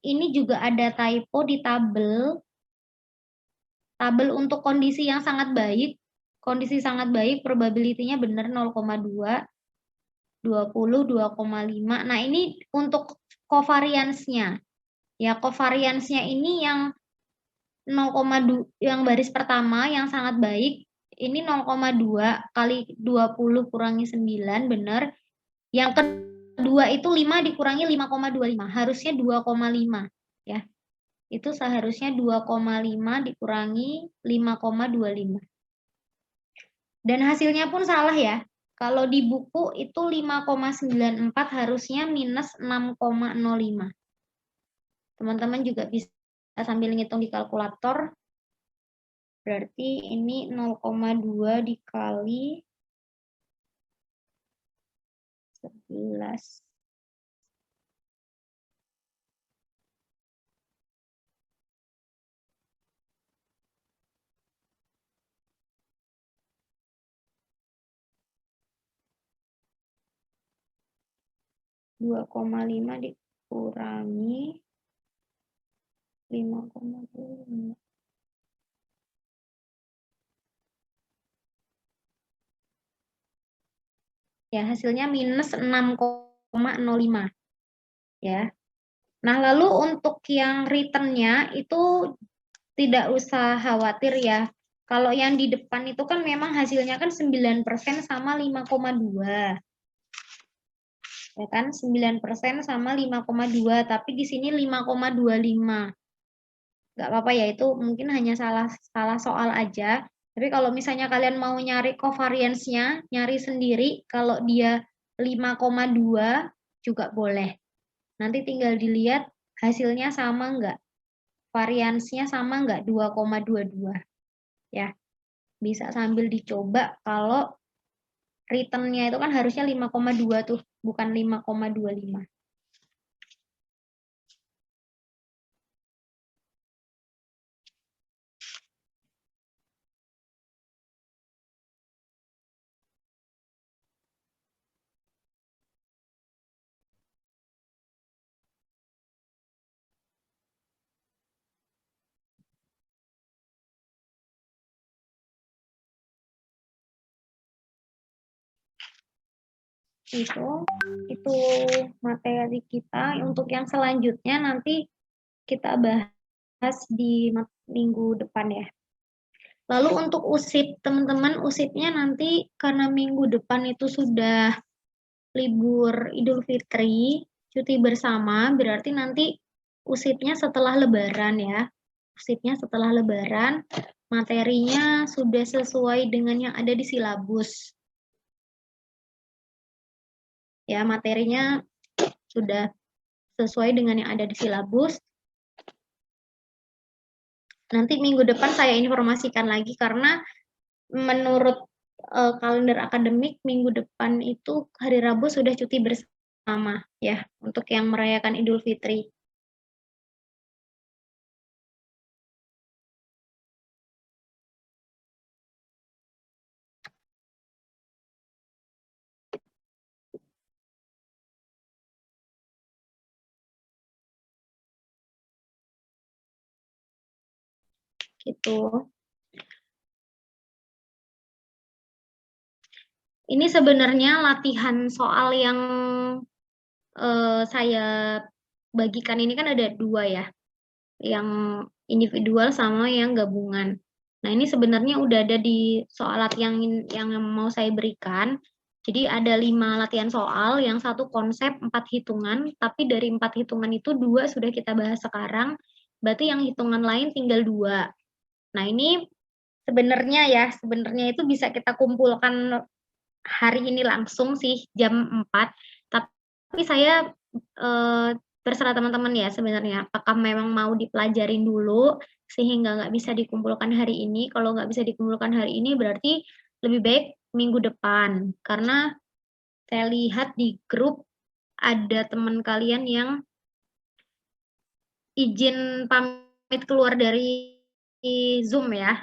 ini juga ada typo di tabel. Tabel untuk kondisi yang sangat baik. Kondisi sangat baik, probability-nya benar 0,2, 20, 2,5. Nah, ini untuk covariance-nya. Ya, covariance-nya ini yang 0,2, yang baris pertama yang sangat baik, ini 0,2 kali 20 kurangi 9, benar. Yang kedua itu 5 dikurangi 5,25, harusnya 2,5 ya. Itu seharusnya 2,5 dikurangi 5,25. Dan hasilnya pun salah ya. Kalau di buku itu 5,94, harusnya minus 6,05. Teman-teman juga bisa sambil ngitung di kalkulator. Berarti ini 0,2 dikali 11. Dua koma lima dikurangi 5,25. Ya, hasilnya minus 6,05 ya. Nah, lalu untuk yang return-nya itu tidak usah khawatir ya. Kalau yang di depan itu kan memang hasilnya kan 9% sama 5,2. Ya kan, 9% sama 5,2, tapi di sini 5,25. nggak apa-apa ya, itu mungkin hanya salah soal aja. Tapi kalau misalnya kalian mau nyari covariance-nya, nyari sendiri, kalau dia 5,2 juga boleh. Nanti tinggal dilihat hasilnya sama nggak, variansnya sama nggak 2,22 ya. Bisa sambil dicoba. Kalau return-nya itu kan harusnya 5,2 tuh, bukan 5,25. Itu materi kita. Untuk yang selanjutnya nanti kita bahas di minggu depan ya. Lalu untuk USIP, teman-teman, USIP-nya nanti karena minggu depan itu sudah libur Idul Fitri, cuti bersama, berarti nanti USIP-nya setelah Lebaran ya. USIP-nya setelah Lebaran, materinya sudah sesuai dengan yang ada di silabus. Ya, materinya sudah sesuai dengan yang ada di silabus. Nanti minggu depan saya informasikan lagi karena menurut kalender akademik minggu depan itu hari Rabu sudah cuti bersama ya untuk yang merayakan Idul Fitri. Gitu. Ini sebenarnya latihan soal yang saya bagikan ini kan ada dua ya, yang individual sama yang gabungan. Nah ini sebenarnya udah ada di soal latihan yang mau saya berikan. Jadi ada 5 latihan soal, yang satu konsep 4 hitungan, tapi dari 4 hitungan itu 2 sudah kita bahas sekarang, berarti yang hitungan lain tinggal 2. Nah ini sebenarnya itu bisa kita kumpulkan hari ini langsung sih jam 4, tapi saya terserah teman-teman ya sebenarnya, apakah memang mau dipelajarin dulu sehingga nggak bisa dikumpulkan hari ini. Kalau nggak bisa dikumpulkan hari ini berarti lebih baik minggu depan, karena saya lihat di grup ada teman kalian yang izin pamit keluar dari Zoom ya.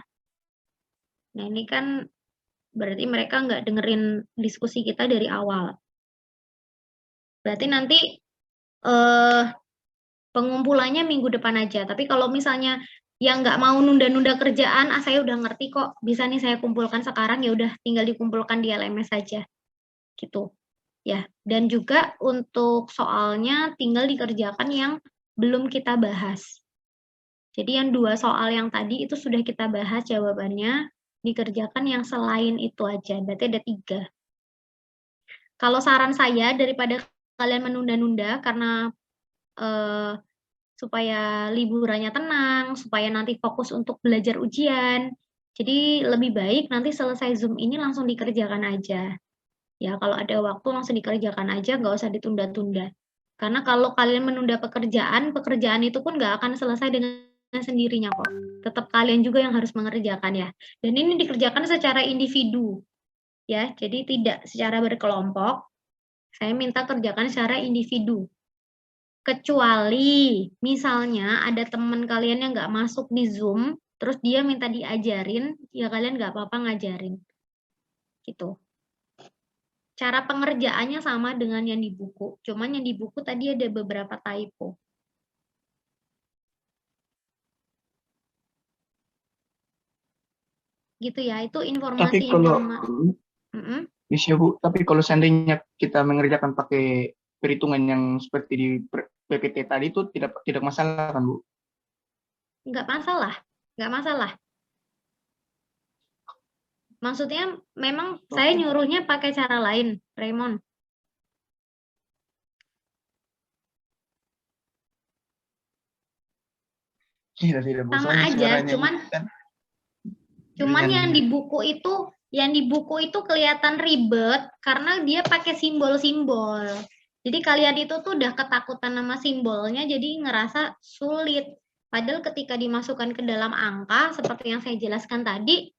Nah ini kan berarti mereka nggak dengerin diskusi kita dari awal. Berarti nanti pengumpulannya minggu depan aja. Tapi kalau misalnya yang nggak mau nunda-nunda kerjaan, saya udah ngerti kok, bisa nih saya kumpulkan sekarang, ya udah tinggal dikumpulkan di LMS saja. Gitu. Ya, dan juga untuk soalnya tinggal dikerjakan yang belum kita bahas. Jadi yang 2 soal yang tadi itu sudah kita bahas jawabannya, dikerjakan yang selain itu aja, berarti ada 3. Kalau saran saya daripada kalian menunda-nunda karena supaya liburannya tenang, supaya nanti fokus untuk belajar ujian. Jadi lebih baik nanti selesai Zoom ini langsung dikerjakan aja. Ya, kalau ada waktu langsung dikerjakan aja, nggak usah ditunda-tunda. Karena kalau kalian menunda pekerjaan itu pun nggak akan selesai dengan sendirinya kok. Tetap kalian juga yang harus mengerjakan ya. Dan ini dikerjakan secara individu. Ya, jadi tidak secara berkelompok. Saya minta kerjakan secara individu. Kecuali misalnya ada teman kalian yang nggak masuk di Zoom, terus dia minta diajarin, ya kalian nggak apa-apa ngajarin. Gitu. Cara pengerjaannya sama dengan yang di buku, cuman yang di buku tadi ada beberapa typo. Gitu ya, itu informasi. Tapi kalau bisa Bu, tapi kalau seandainya kita mengerjakan pakai perhitungan yang seperti di PPT tadi itu tidak masalah kan Bu? Nggak masalah, nggak masalah. Maksudnya memang saya nyuruhnya pakai cara lain, Raymond. Tidak Sama bosan aja, suaranya cuman kan yang di buku itu kelihatan ribet karena dia pakai simbol-simbol. Jadi kalian itu tuh udah ketakutan sama simbolnya, jadi ngerasa sulit. Padahal ketika dimasukkan ke dalam angka, seperti yang saya jelaskan tadi,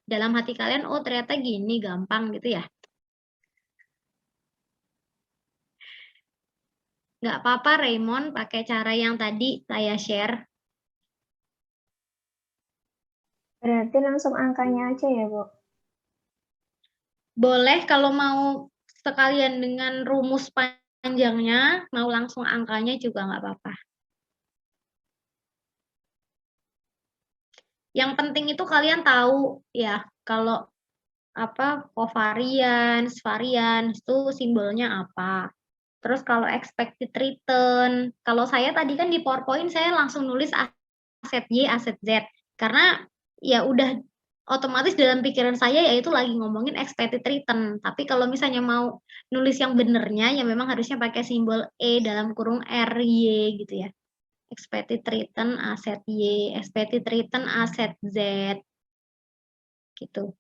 dalam hati kalian, oh ternyata gini, gampang gitu ya. Nggak apa-apa Raymond, pakai cara yang tadi saya share. Berarti langsung angkanya aja ya, Bu? Boleh kalau mau sekalian dengan rumus panjangnya, mau langsung angkanya juga nggak apa-apa. Yang penting itu kalian tahu ya, kalau covariance, variance itu simbolnya apa. Terus kalau expected return, kalau saya tadi kan di PowerPoint saya langsung nulis aset Y, aset Z. Karena ya udah otomatis dalam pikiran saya yaitu lagi ngomongin expected return. Tapi kalau misalnya mau nulis yang benernya ya memang harusnya pakai simbol E dalam kurung RY gitu ya. Expected return aset Y, expected return aset Z. Gitu.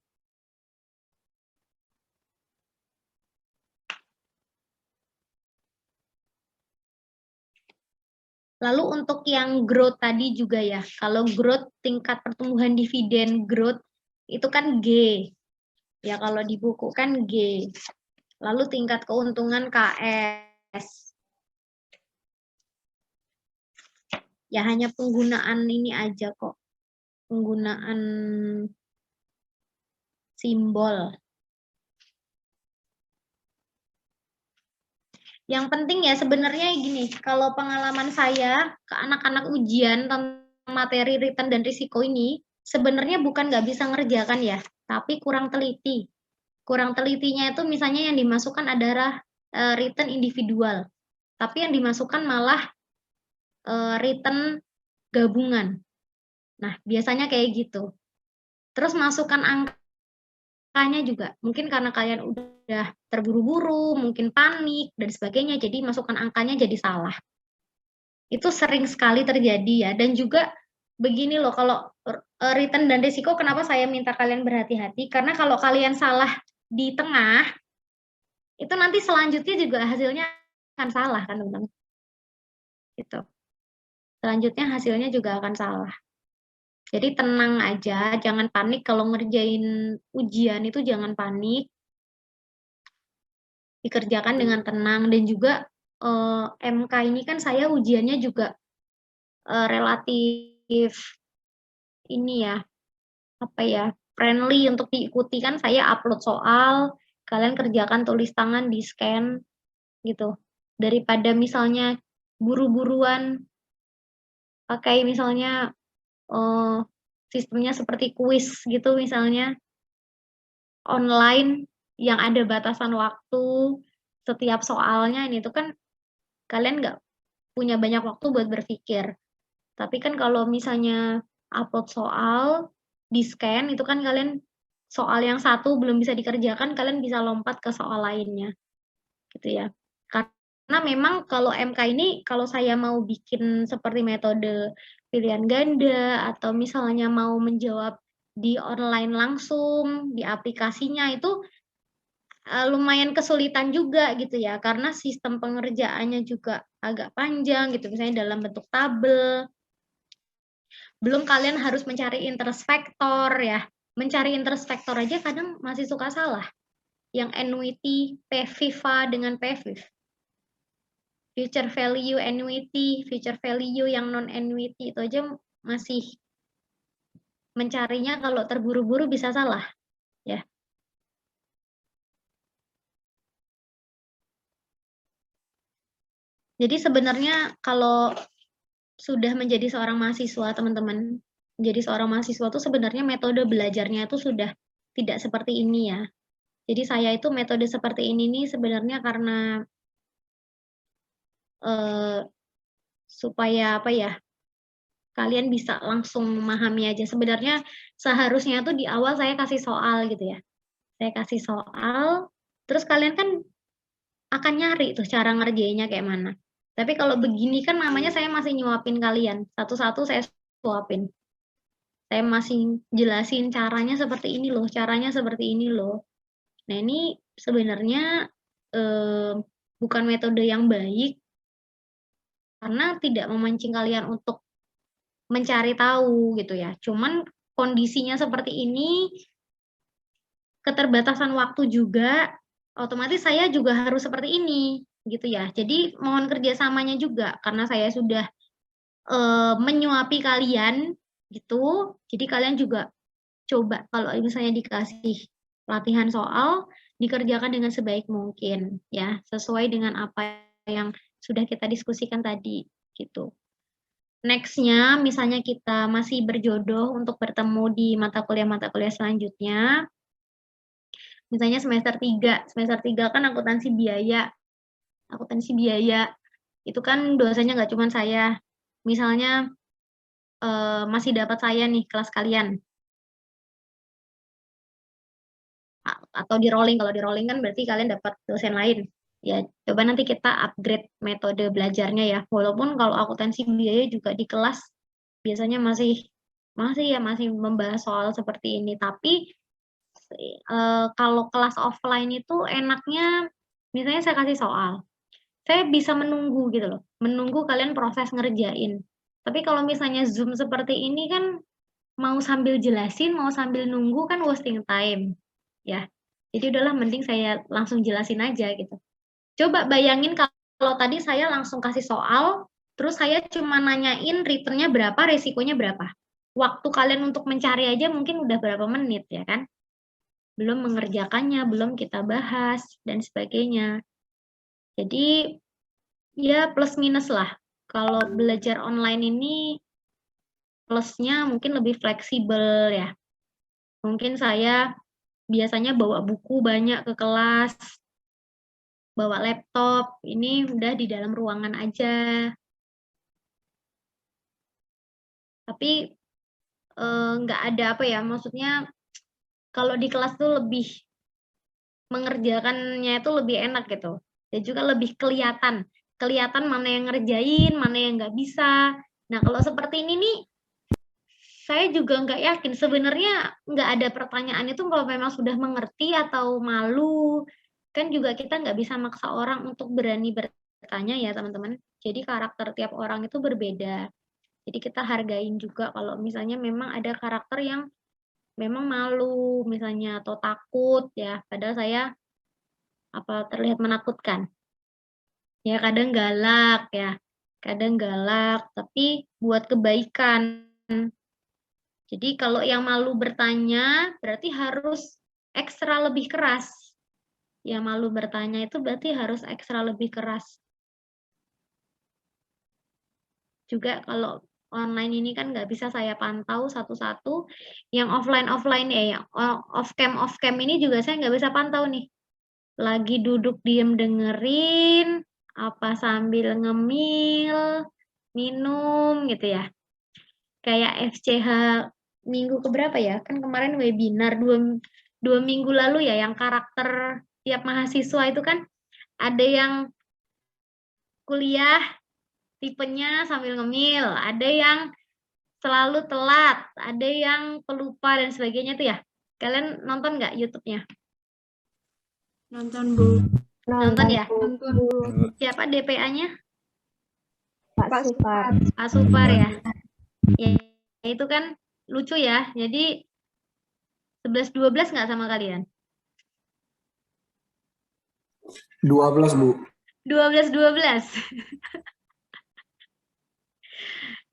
Lalu untuk yang growth tadi juga ya, kalau growth tingkat pertumbuhan dividen growth itu kan G. Ya kalau di buku kan G. Lalu tingkat keuntungan KS. Ya hanya penggunaan ini aja kok. Penggunaan simbol. Yang penting ya sebenarnya gini, kalau pengalaman saya ke anak-anak ujian tentang materi return dan risiko ini, sebenarnya bukan nggak bisa ngerjakan ya, tapi kurang teliti. Kurang telitinya itu misalnya yang dimasukkan adalah return individual, tapi yang dimasukkan malah return gabungan. Nah, biasanya kayak gitu. Terus masukkan angkanya juga. Mungkin karena kalian udah terburu-buru, mungkin panik, dan sebagainya, jadi masukkan angkanya jadi salah. Itu sering sekali terjadi ya. Dan juga begini loh, kalau return dan risiko, kenapa saya minta kalian berhati-hati? Karena kalau kalian salah di tengah, itu nanti selanjutnya juga hasilnya akan salah kan teman-teman. Gitu. Selanjutnya hasilnya juga akan salah. Jadi tenang aja, jangan panik kalau ngerjain ujian itu jangan panik. Dikerjakan dengan tenang dan juga MK ini kan saya ujiannya juga relatif ini ya, friendly untuk diikuti kan, saya upload soal, kalian kerjakan tulis tangan di scan gitu. Daripada misalnya buru-buruan pakai misalnya sistemnya seperti kuis gitu misalnya online yang ada batasan waktu setiap soalnya, ini tuh kan kalian nggak punya banyak waktu buat berpikir. Tapi kan kalau misalnya upload soal di scan itu kan kalian soal yang satu belum bisa dikerjakan, kalian bisa lompat ke soal lainnya gitu ya. Karena memang kalau MK ini kalau saya mau bikin seperti metode pilihan ganda atau misalnya mau menjawab di online langsung di aplikasinya itu lumayan kesulitan juga gitu ya, karena sistem pengerjaannya juga agak panjang gitu, misalnya dalam bentuk tabel. Belum kalian harus mencari interest factor ya. Mencari interest factor aja kadang masih suka salah. Yang annuity, PVIVA dengan PVIV. Future value annuity, future value yang non-annuity itu aja masih mencarinya kalau terburu-buru bisa salah ya. Jadi sebenarnya kalau sudah menjadi seorang mahasiswa, teman-teman, menjadi seorang mahasiswa itu sebenarnya metode belajarnya itu sudah tidak seperti ini ya. Jadi saya itu metode seperti ini nih sebenarnya karena supaya kalian bisa langsung memahami aja. Sebenarnya seharusnya tuh di awal saya kasih soal gitu ya. Saya kasih soal, terus kalian kan akan nyari tuh cara ngerjainnya kayak mana. Tapi kalau begini kan namanya saya masih nyuapin kalian. Satu-satu saya suapin. Saya masih jelasin caranya seperti ini loh, caranya seperti ini loh. Nah, ini sebenarnya bukan metode yang baik karena tidak memancing kalian untuk mencari tahu gitu ya. Cuman kondisinya seperti ini, keterbatasan waktu juga, otomatis saya juga harus seperti ini gitu ya. Jadi mohon kerjasamanya juga karena saya sudah menyuapi kalian gitu. Jadi kalian juga coba kalau misalnya dikasih latihan soal, dikerjakan dengan sebaik mungkin ya, sesuai dengan apa yang sudah kita diskusikan tadi gitu. Next-nya misalnya kita masih berjodoh untuk bertemu di mata kuliah selanjutnya. Misalnya semester 3. Semester 3 kan akuntansi biaya. Akuntansi biaya itu kan dosanya nggak cuma saya. Misalnya masih dapat saya nih kelas kalian. Atau di rolling, kalau di rolling kan berarti kalian dapat dosen lain. Ya, coba nanti kita upgrade metode belajarnya ya. Walaupun kalau akuntansi biaya juga di kelas biasanya masih membahas soal seperti ini. Tapi kalau kelas offline itu enaknya misalnya saya kasih soal. Saya bisa menunggu gitu loh. Menunggu kalian proses ngerjain. Tapi kalau misalnya Zoom seperti ini kan mau sambil jelasin, mau sambil nunggu kan wasting time. Ya. Jadi udahlah mending saya langsung jelasin aja gitu. Coba bayangin kalau tadi saya langsung kasih soal, terus saya cuma nanyain returnnya berapa, resikonya berapa. Waktu kalian untuk mencari aja mungkin udah berapa menit ya kan. Belum mengerjakannya, belum kita bahas, dan sebagainya. Jadi ya plus minus lah. Kalau belajar online ini plusnya mungkin lebih fleksibel ya. Mungkin saya biasanya bawa buku banyak ke kelas, bawa laptop, ini udah di dalam ruangan aja. Tapi nggak ada apa ya, maksudnya kalau di kelas tuh lebih mengerjakannya itu lebih enak gitu. Dan juga lebih kelihatan mana yang ngerjain, mana yang nggak bisa. Nah kalau seperti ini nih, saya juga nggak yakin. Sebenarnya nggak ada pertanyaan itu kalau memang sudah mengerti atau malu. Kan juga kita nggak bisa maksa orang untuk berani bertanya ya teman-teman. Jadi karakter tiap orang itu berbeda. Jadi kita hargain juga kalau misalnya memang ada karakter yang memang malu misalnya atau takut ya. Padahal saya terlihat menakutkan. Ya kadang galak ya. Kadang galak tapi buat kebaikan. Jadi kalau yang malu bertanya berarti harus ekstra lebih keras. Yang malu bertanya itu berarti harus ekstra lebih keras. Juga kalau online ini kan nggak bisa saya pantau satu-satu. Yang offline ya, yang off cam ini juga saya nggak bisa pantau nih. Lagi duduk diem dengerin, apa sambil ngemil, minum gitu ya. Kayak FCH minggu keberapa ya? Kan kemarin webinar 2 minggu lalu ya, yang karakter tiap mahasiswa itu kan ada yang kuliah tipenya sambil ngemil, ada yang selalu telat, ada yang pelupa dan sebagainya tuh ya. Kalian nonton nggak YouTube-nya? Nonton, Bu. Nonton ya? Nonton, Bu. Siapa DPA-nya? Pak Supar. Pak Supar ya. Ya, itu kan lucu ya. Jadi 11-12 nggak sama kalian? 12, Bu. 12-12.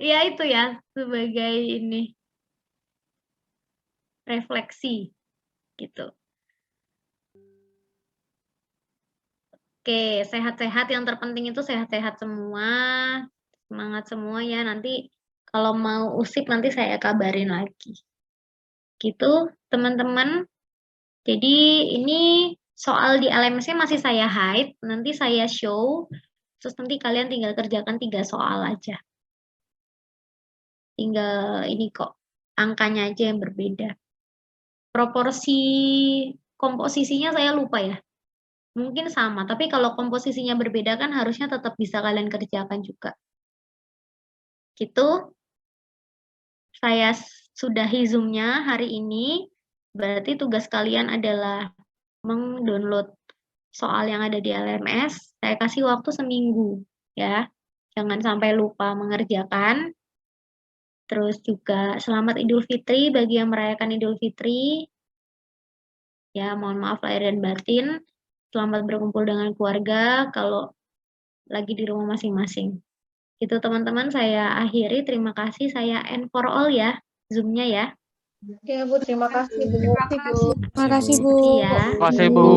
Ya itu ya, sebagai ini refleksi gitu. Oke, sehat-sehat, yang terpenting itu sehat-sehat semua, semangat semua ya. Nanti kalau mau usip nanti saya kabarin lagi. Gitu, teman-teman. Jadi ini soal di LMS-nya masih saya hide, nanti saya show, terus nanti kalian tinggal kerjakan 3 soal aja. Tinggal ini kok, angkanya aja yang berbeda. Proporsi komposisinya saya lupa ya. Mungkin sama, tapi kalau komposisinya berbeda kan harusnya tetap bisa kalian kerjakan juga. Gitu. saya sudahi Zoom-nya hari ini, berarti tugas kalian adalah meng-download soal yang ada di LMS. Saya kasih waktu seminggu, ya. Jangan sampai lupa mengerjakan. Terus juga selamat Idul Fitri bagi yang merayakan Idul Fitri. Ya, mohon maaf lahir dan batin. Selamat berkumpul dengan keluarga kalau lagi di rumah masing-masing. Itu teman-teman, saya akhiri. Terima kasih. Saya end for all ya, Zoom-nya ya. Oke, Bu. Terima kasih, Bu. Terima kasih, Bu. Terima kasih ya. Terima kasih, Bu.